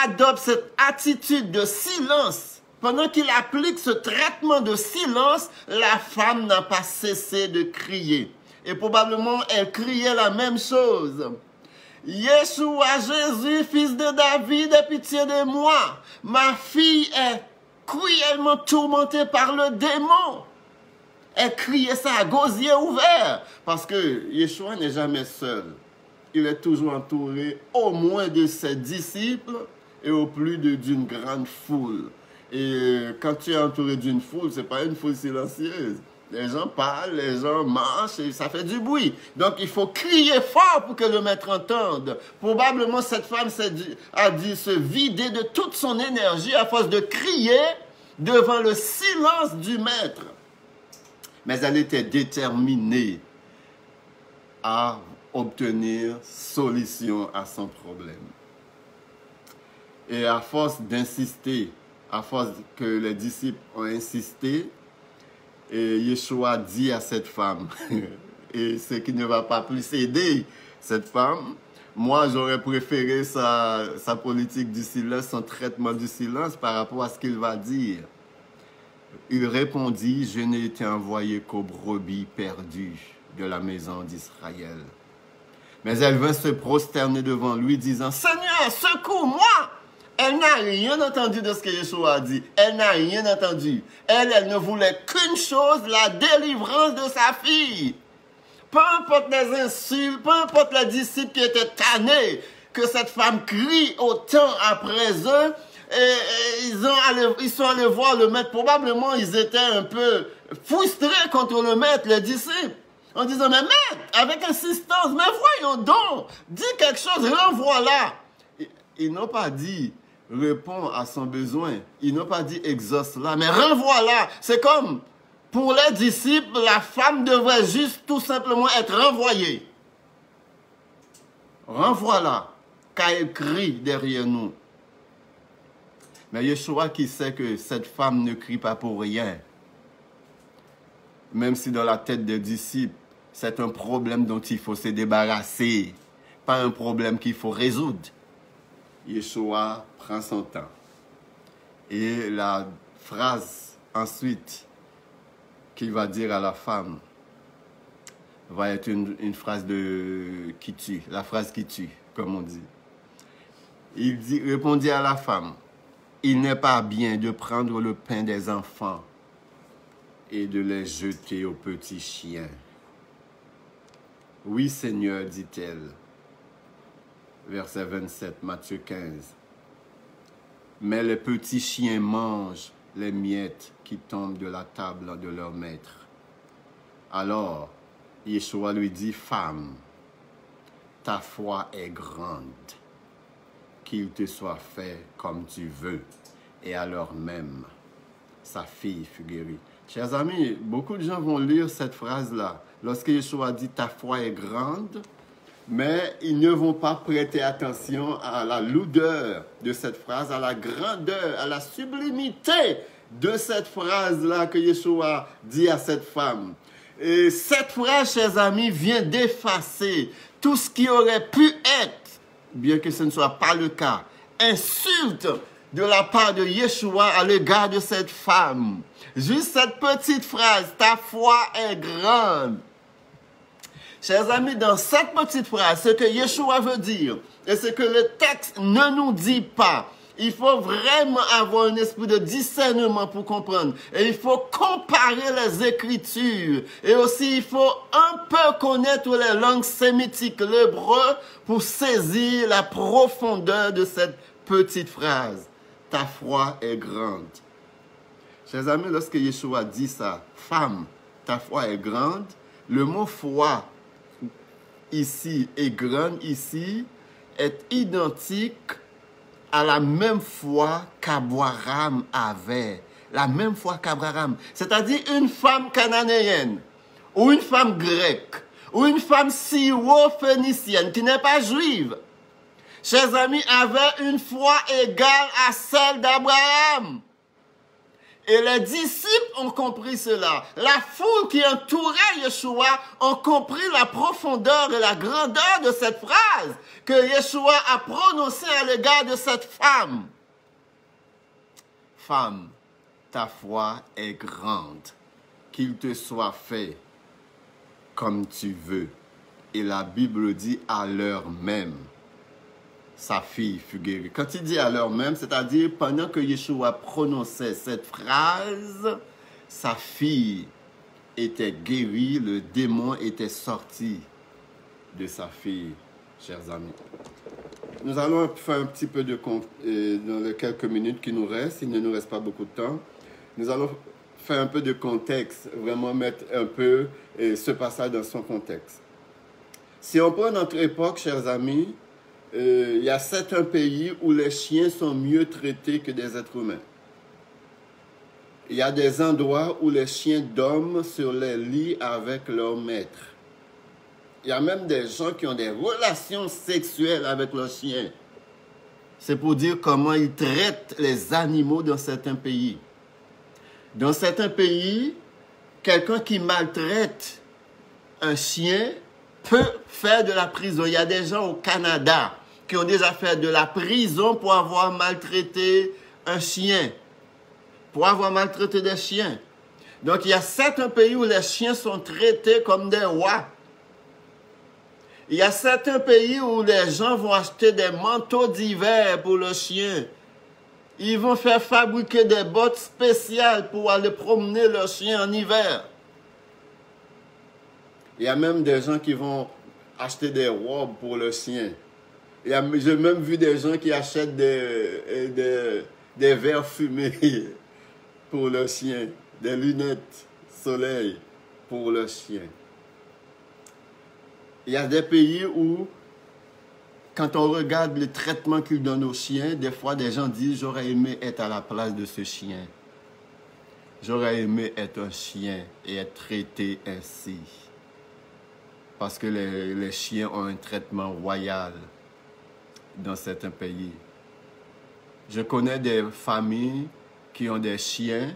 adopte cette attitude de silence, pendant qu'il applique ce traitement de silence, la femme n'a pas cessé de crier. Et probablement, elle criait la même chose. Yeshua, Jésus, fils de David, aie pitié de moi. Ma fille est cruellement tourmentée par le démon. Elle criait ça à gosier ouvert. Parce que Yeshua n'est jamais seul. Il est toujours entouré au moins de ses disciples et au plus d'une grande foule. Et quand tu es entouré d'une foule, ce n'est pas une foule silencieuse. Les gens parlent, les gens marchent et ça fait du bruit. Donc il faut crier fort pour que le maître entende. Probablement cette femme a dû se vider de toute son énergie à force de crier devant le silence du maître. Mais elle était déterminée à obtenir solution à son problème. Et à force d'insister, à force que les disciples ont insisté, et Yeshua dit à cette femme, et ce qui ne va pas plus aider cette femme, moi j'aurais préféré sa politique du silence, son traitement du silence par rapport à ce qu'il va dire. Il répondit, je n'ai été envoyé qu'aux brebis perdues de la maison d'Israël. Mais elle vint se prosterner devant lui, disant, Seigneur, secours-moi! Elle n'a rien entendu de ce que Yeshua a dit. Elle n'a rien entendu. Elle ne voulait qu'une chose, la délivrance de sa fille. Peu importe les insultes, peu importe les disciples qui étaient tannés, que cette femme crie autant après eux, et ils sont allés voir le maître. Probablement, ils étaient un peu frustrés contre le maître, les disciples. En disant, mais maître, avec insistance, mais voyons donc, dis quelque chose, renvoie-la. Ils n'ont pas dit, réponds à son besoin. Ils n'ont pas dit, exauce-la, mais renvoie-la. C'est comme, pour les disciples, la femme devrait juste tout simplement être renvoyée. Renvoie-la, car elle crie derrière nous. Mais Yeshua qui sait que cette femme ne crie pas pour rien. Même si dans la tête des disciples, c'est un problème dont il faut se débarrasser, pas un problème qu'il faut résoudre. Yeshua prend son temps. Et la phrase ensuite qu'il va dire à la femme va être une phrase qui tue, la phrase qui tue, comme on dit. Il répondit à la femme, il n'est pas bien de prendre le pain des enfants et de les jeter aux petits chiens. Oui, Seigneur, dit-elle. Verset 27, Matthieu 15. Mais les petits chiens mangent les miettes qui tombent de la table de leur maître. Alors, Yeshua lui dit, femme, ta foi est grande, qu'il te soit fait comme tu veux. Et alors même, sa fille fut guérie. Chers amis, beaucoup de gens vont lire cette phrase-là. Lorsque Yeshua dit « ta foi est grande », mais ils ne vont pas prêter attention à la lourdeur de cette phrase, à la grandeur, à la sublimité de cette phrase-là que Yeshua dit à cette femme. Et cette phrase, chers amis, vient d'effacer tout ce qui aurait pu être, bien que ce ne soit pas le cas, insulte de la part de Yeshua à l'égard de cette femme. Juste cette petite phrase, ta foi est grande. Chers amis, dans cette petite phrase, ce que Yeshua veut dire, et ce que le texte ne nous dit pas, il faut vraiment avoir un esprit de discernement pour comprendre. Et il faut comparer les Écritures. Et aussi, il faut un peu connaître les langues sémitiques, l'hébreu, pour saisir la profondeur de cette petite phrase. Ta foi est grande. Chers amis, lorsque Yeshua dit ça, femme, ta foi est grande, le mot foi ici et grande ici est identique à la même foi qu'Abraham avait. La même foi qu'Abraham. C'est-à-dire une femme cananéenne, ou une femme grecque, ou une femme syro-phénicienne qui n'est pas juive. Chers amis, avait une foi égale à celle d'Abraham. Et les disciples ont compris cela. La foule qui entourait Yeshua ont compris la profondeur et la grandeur de cette phrase que Yeshua a prononcée à l'égard de cette femme. Femme, ta foi est grande, qu'il te soit fait comme tu veux. Et la Bible dit à l'heure même, sa fille fut guérie. Quand il dit à l'heure même, c'est-à-dire pendant que Yeshua prononçait cette phrase, sa fille était guéri, le démon était sorti de sa fille, chers amis. Nous allons faire un petit peu dans les quelques minutes qui nous restent, il ne nous reste pas beaucoup de temps. Nous allons faire un peu de contexte, vraiment mettre un peu ce passage dans son contexte. Si on prend notre époque, chers amis, il y a certains pays où les chiens sont mieux traités que des êtres humains. Il y a des endroits où les chiens dorment sur les lits avec leur maître. Il y a même des gens qui ont des relations sexuelles avec leurs chiens. C'est pour dire comment ils traitent les animaux dans certains pays. Dans certains pays, quelqu'un qui maltraite un chien peut faire de la prison. Il y a des gens au Canada qui ont déjà fait de la prison pour avoir maltraité un chien. Pour avoir maltraité des chiens. Donc il y a certains pays où les chiens sont traités comme des rois. Il y a certains pays où les gens vont acheter des manteaux d'hiver pour le chien. Ils vont faire fabriquer des bottes spéciales pour aller promener leur chien en hiver. Il y a même des gens qui vont acheter des robes pour le chien. J'ai même vu des gens qui achètent des verres fumés pour le chien, des lunettes soleil pour le chien. Il y a des pays où, quand on regarde le traitement qu'ils donnent aux chiens, des fois des gens disent « J'aurais aimé être à la place de ce chien. J'aurais aimé être un chien et être traité ainsi. » Parce que les chiens ont un traitement royal dans certains pays. Je connais des familles qui ont des chiens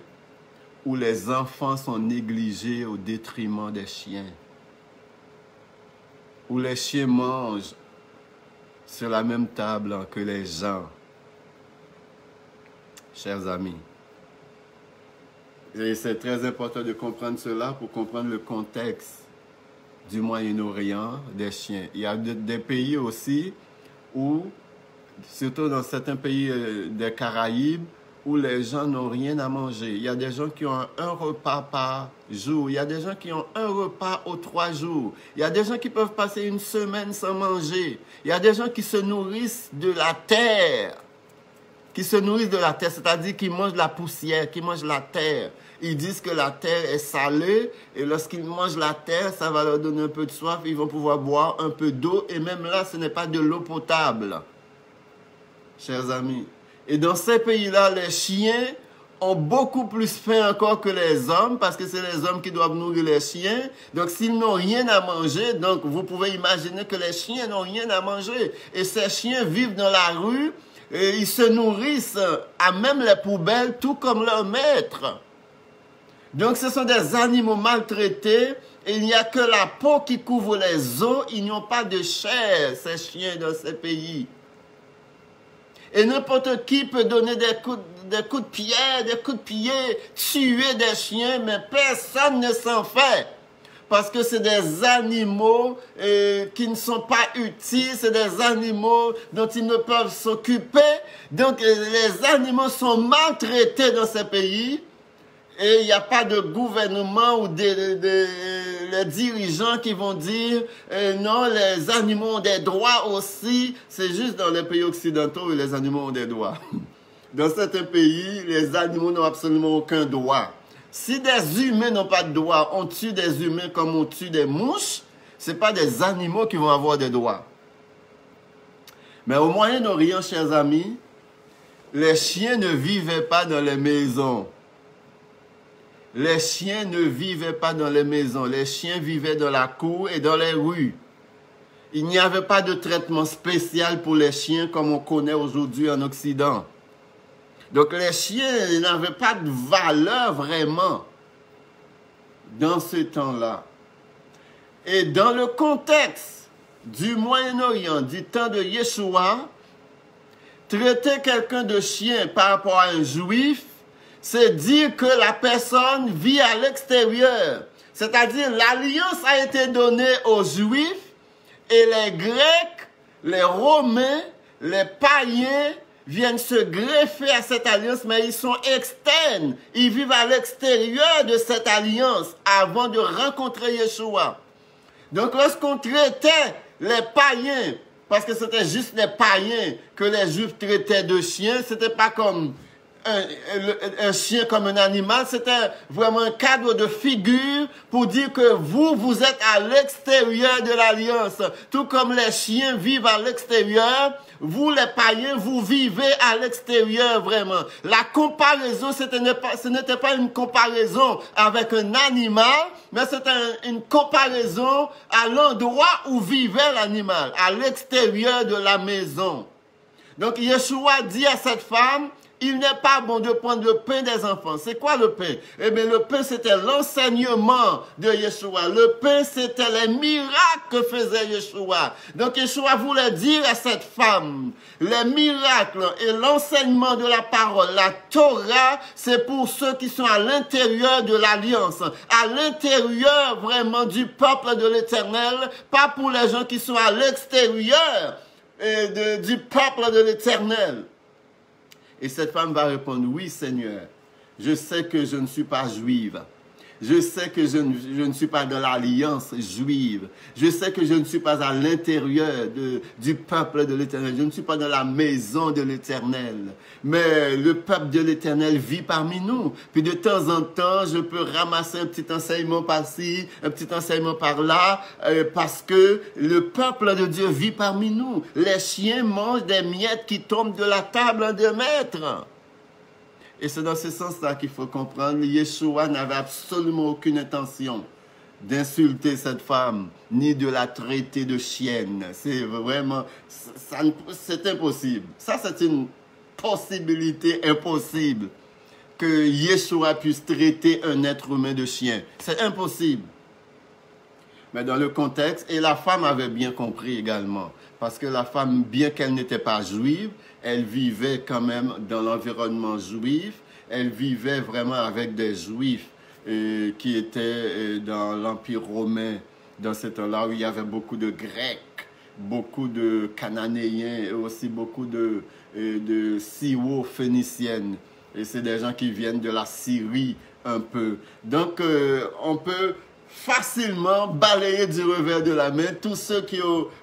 où les enfants sont négligés au détriment des chiens. Où les chiens mangent sur la même table que les gens. Chers amis, c'est très important de comprendre cela pour comprendre le contexte du Moyen-Orient des chiens. Il y a des pays aussi où, surtout dans certains pays des Caraïbes, où les gens n'ont rien à manger. Il y a des gens qui ont un repas par jour. Il y a des gens qui ont un repas aux 3 jours. Il y a des gens qui peuvent passer une semaine sans manger. Il y a des gens qui se nourrissent de la terre. C'est-à-dire qu'ils mangent la poussière, qu'ils mangent la terre. Ils disent que la terre est salée et lorsqu'ils mangent la terre, ça va leur donner un peu de soif. Ils vont pouvoir boire un peu d'eau et même là, ce n'est pas de l'eau potable. Chers amis. Et dans ces pays-là, les chiens ont beaucoup plus faim encore que les hommes parce que c'est les hommes qui doivent nourrir les chiens. Donc, s'ils n'ont rien à manger, donc vous pouvez imaginer que les chiens n'ont rien à manger. Et ces chiens vivent dans la rue et ils se nourrissent à même les poubelles, tout comme leur maître. Donc, ce sont des animaux maltraités et il n'y a que la peau qui couvre les os. Ils n'ont pas de chair, ces chiens dans ces pays. Et n'importe qui peut donner des coups de pierre, des coups de pied, tuer des chiens, mais personne ne s'en fait. Parce que c'est des animaux qui ne sont pas utiles, c'est des animaux dont ils ne peuvent s'occuper. Donc les animaux sont maltraités dans ces pays. Et il n'y a pas de gouvernement ou les dirigeants qui vont dire non, les animaux ont des droits aussi. C'est juste dans les pays occidentaux où les animaux ont des droits. Dans certains pays, les animaux n'ont absolument aucun droit. Si des humains n'ont pas de droits, on tue des humains comme on tue des mouches, ce n'est pas des animaux qui vont avoir des droits. Mais au Moyen-Orient, chers amis, les chiens ne vivaient pas dans les maisons. Les chiens ne vivaient pas dans les maisons. Les chiens vivaient dans la cour et dans les rues. Il n'y avait pas de traitement spécial pour les chiens comme on connaît aujourd'hui en Occident. Donc les chiens n'avaient pas de valeur vraiment dans ce temps-là. Et dans le contexte du Moyen-Orient, du temps de Yeshua, traiter quelqu'un de chien par rapport à un juif, c'est dire que la personne vit à l'extérieur. C'est-à-dire l'alliance a été donnée aux Juifs et les Grecs, les Romains, les païens viennent se greffer à cette alliance, mais ils sont externes. Ils vivent à l'extérieur de cette alliance avant de rencontrer Yeshua. Donc lorsqu'on traitait les païens, parce que c'était juste les païens que les Juifs traitaient de chiens, c'était pas comme un chien comme un animal, c'était vraiment un cadre de figure pour dire que vous êtes à l'extérieur de l'alliance. Tout comme les chiens vivent à l'extérieur, vous les païens, vous vivez à l'extérieur vraiment. La comparaison, ce n'était pas une comparaison avec un animal, mais c'était une comparaison à l'endroit où vivait l'animal, à l'extérieur de la maison. Donc Yeshua dit à cette femme, il n'est pas bon de prendre le pain des enfants. C'est quoi le pain? Eh bien, le pain, c'était l'enseignement de Yeshua. Le pain, c'était les miracles que faisait Yeshua. Donc, Yeshua voulait dire à cette femme, les miracles et l'enseignement de la parole, la Torah, c'est pour ceux qui sont à l'intérieur de l'alliance, à l'intérieur vraiment du peuple de l'Éternel, pas pour les gens qui sont à l'extérieur du peuple de l'Éternel. Et cette femme va répondre, oui Seigneur, je sais que je ne suis pas juive. Je sais que je ne suis pas dans l'alliance juive. Je sais que je ne suis pas à l'intérieur du peuple de l'Éternel. Je ne suis pas dans la maison de l'Éternel. Mais le peuple de l'Éternel vit parmi nous. Puis de temps en temps, je peux ramasser un petit enseignement par-ci, un petit enseignement par-là, parce que le peuple de Dieu vit parmi nous. Les chiens mangent des miettes qui tombent de la table en 2 mètres. Et c'est dans ce sens-là qu'il faut comprendre. Yeshua n'avait absolument aucune intention d'insulter cette femme, ni de la traiter de chienne. C'est vraiment, c'est impossible. Ça, c'est une possibilité impossible que Yeshua puisse traiter un être humain de chien. C'est impossible. Mais dans le contexte, et la femme avait bien compris également, parce que la femme, bien qu'elle n'était pas juive, elle vivait quand même dans l'environnement juif, elle vivait vraiment avec des juifs qui étaient dans l'Empire romain, dans ce temps-là où il y avait beaucoup de Grecs, beaucoup de Cananéens et aussi beaucoup de Syro-Phéniciennes. Et c'est des gens qui viennent de la Syrie un peu. Donc, on peut facilement balayer du revers de la main tous ceux qui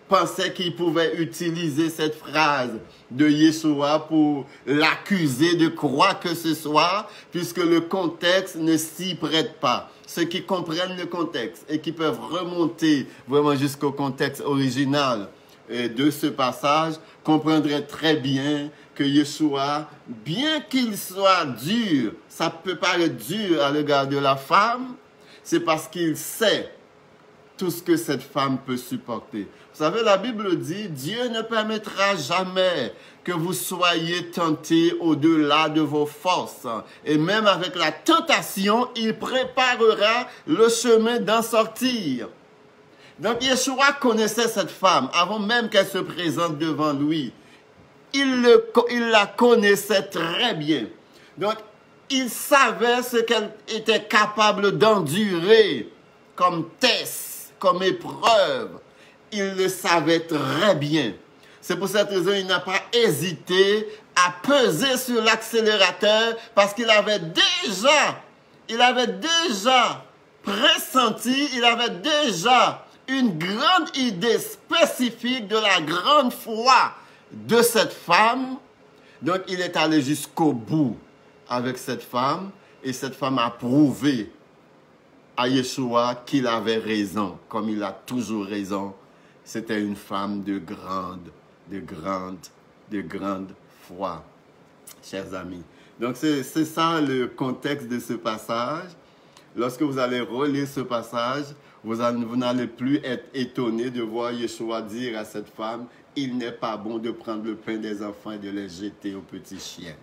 pensaient qu'ils pouvaient utiliser cette phrase de Yeshua pour l'accuser de quoi que ce soit, puisque le contexte ne s'y prête pas. Ceux qui comprennent le contexte et qui peuvent remonter vraiment jusqu'au contexte original de ce passage comprendraient très bien que Yeshua, bien qu'il soit dur, ça peut paraître dur à l'égard de la femme, c'est parce qu'il sait tout ce que cette femme peut supporter. Vous savez, la Bible dit, Dieu ne permettra jamais que vous soyez tentés au-delà de vos forces. Et même avec la tentation, il préparera le chemin d'en sortir. Donc, Yeshua connaissait cette femme avant même qu'elle se présente devant lui. Il la connaissait très bien. Donc, il savait ce qu'elle était capable d'endurer comme test, comme épreuve. Il le savait très bien. C'est pour cette raison qu'il n'a pas hésité à peser sur l'accélérateur parce qu'il avait déjà pressenti, il avait déjà une grande idée spécifique de la grande foi de cette femme. Donc, il est allé jusqu'au bout avec cette femme, et cette femme a prouvé à Yeshua qu'il avait raison, comme il a toujours raison. C'était une femme de grande foi, chers amis. Donc, c'est ça le contexte de ce passage. Lorsque vous allez relire ce passage, vous n'allez plus être étonné de voir Yeshua dire à cette femme, il n'est pas bon de prendre le pain des enfants et de les jeter aux petits chiens.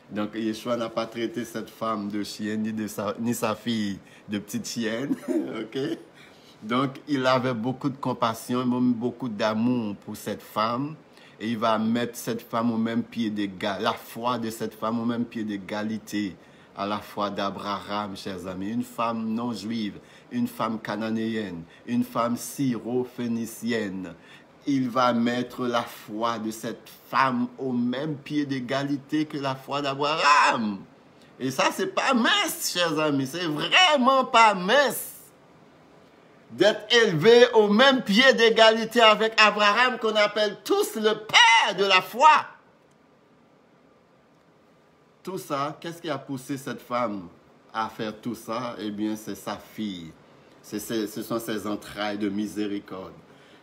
Donc, Yeshua n'a pas traité cette femme de chienne, ni sa fille de petite chienne. OK? Donc, il avait beaucoup de compassion, même beaucoup d'amour pour cette femme. Et il va mettre cette femme au même pied d'égalité, la foi de cette femme au même pied d'égalité à la foi d'Abraham, chers amis. Une femme non juive, une femme cananéenne, une femme syro-phénicienne. il va mettre la foi de cette femme au même pied d'égalité que la foi d'Abraham. Et ça, c'est pas mince, chers amis, c'est vraiment pas mince d'être élevé au même pied d'égalité avec Abraham, qu'on appelle tous le père de la foi. Tout ça, qu'est-ce qui a poussé cette femme à faire tout ça? Eh bien, c'est sa fille. Ce sont ses entrailles de miséricorde.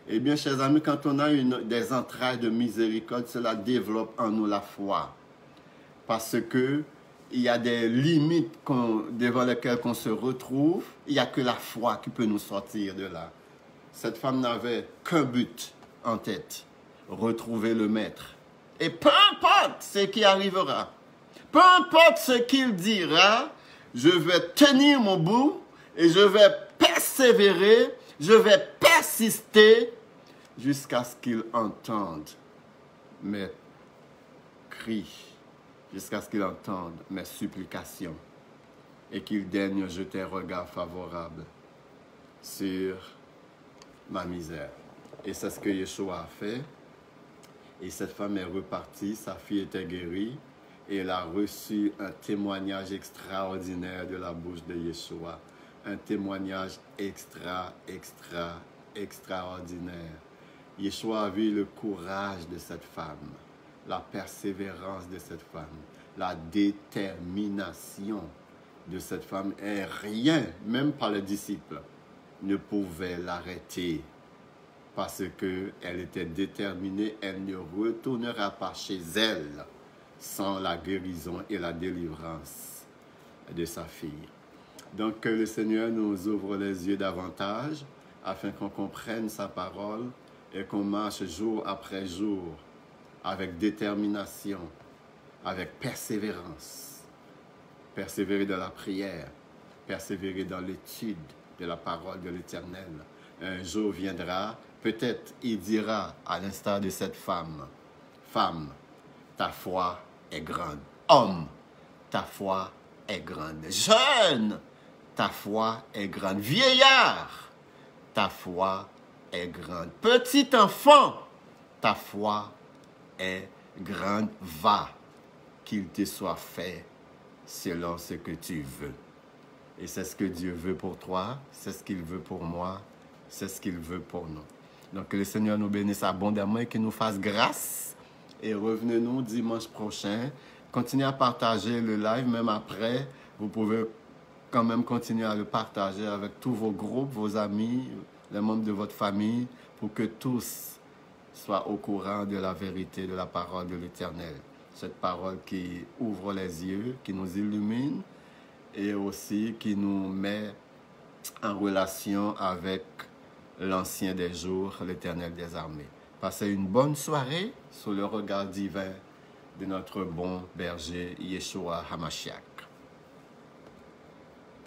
Eh bien, chers amis, quand on a des entrailles de miséricorde, cela développe en nous la foi. Parce que il y a des limites devant lesquelles on se retrouve. Il n'y a que la foi qui peut nous sortir de là. Cette femme n'avait qu'un but en tête, retrouver le Maître. Et peu importe ce qui arrivera, peu importe ce qu'il dira, je vais tenir mon bout et je vais persévérer, je vais persister jusqu'à ce qu'il entende mes cris, jusqu'à ce qu'il entende mes supplications et qu'il daigne jeter un regard favorable sur ma misère. Et c'est ce que Yeshua a fait. Et cette femme est repartie, sa fille était guérie et elle a reçu un témoignage extraordinaire de la bouche de Yeshua. Un témoignage extraordinaire. Yeshua a vu le courage de cette femme, la persévérance de cette femme, la détermination de cette femme, et rien, même pas les disciples, ne pouvait l'arrêter parce qu'elle était déterminée, elle ne retournera pas chez elle sans la guérison et la délivrance de sa fille. Donc que le Seigneur nous ouvre les yeux davantage afin qu'on comprenne sa parole et qu'on marche jour après jour avec détermination, avec persévérance. Persévérer dans la prière, persévérer dans l'étude de la parole de l'Éternel. Un jour viendra, peut-être il dira à l'instar de cette femme, « Femme, ta foi est grande. Homme, ta foi est grande. Jeune, ta foi est grande. Vieillard, ta foi est grande. Petit enfant, ta foi est grande. Va, qu'il te soit fait selon ce que tu veux. » Et c'est ce que Dieu veut pour toi, c'est ce qu'il veut pour moi, c'est ce qu'il veut pour nous. Donc que le Seigneur nous bénisse abondamment et qu'il nous fasse grâce. Et revenez-nous dimanche prochain. Continuez à partager le live, même après. Vous pouvez quand même continuer à le partager avec tous vos groupes, vos amis, les membres de votre famille, pour que tous soient au courant de la vérité de la parole de l'Éternel. Cette parole qui ouvre les yeux, qui nous illumine et aussi qui nous met en relation avec l'Ancien des jours, l'Éternel des armées. Passez une bonne soirée sous le regard divin de notre bon berger Yeshua HaMashiach.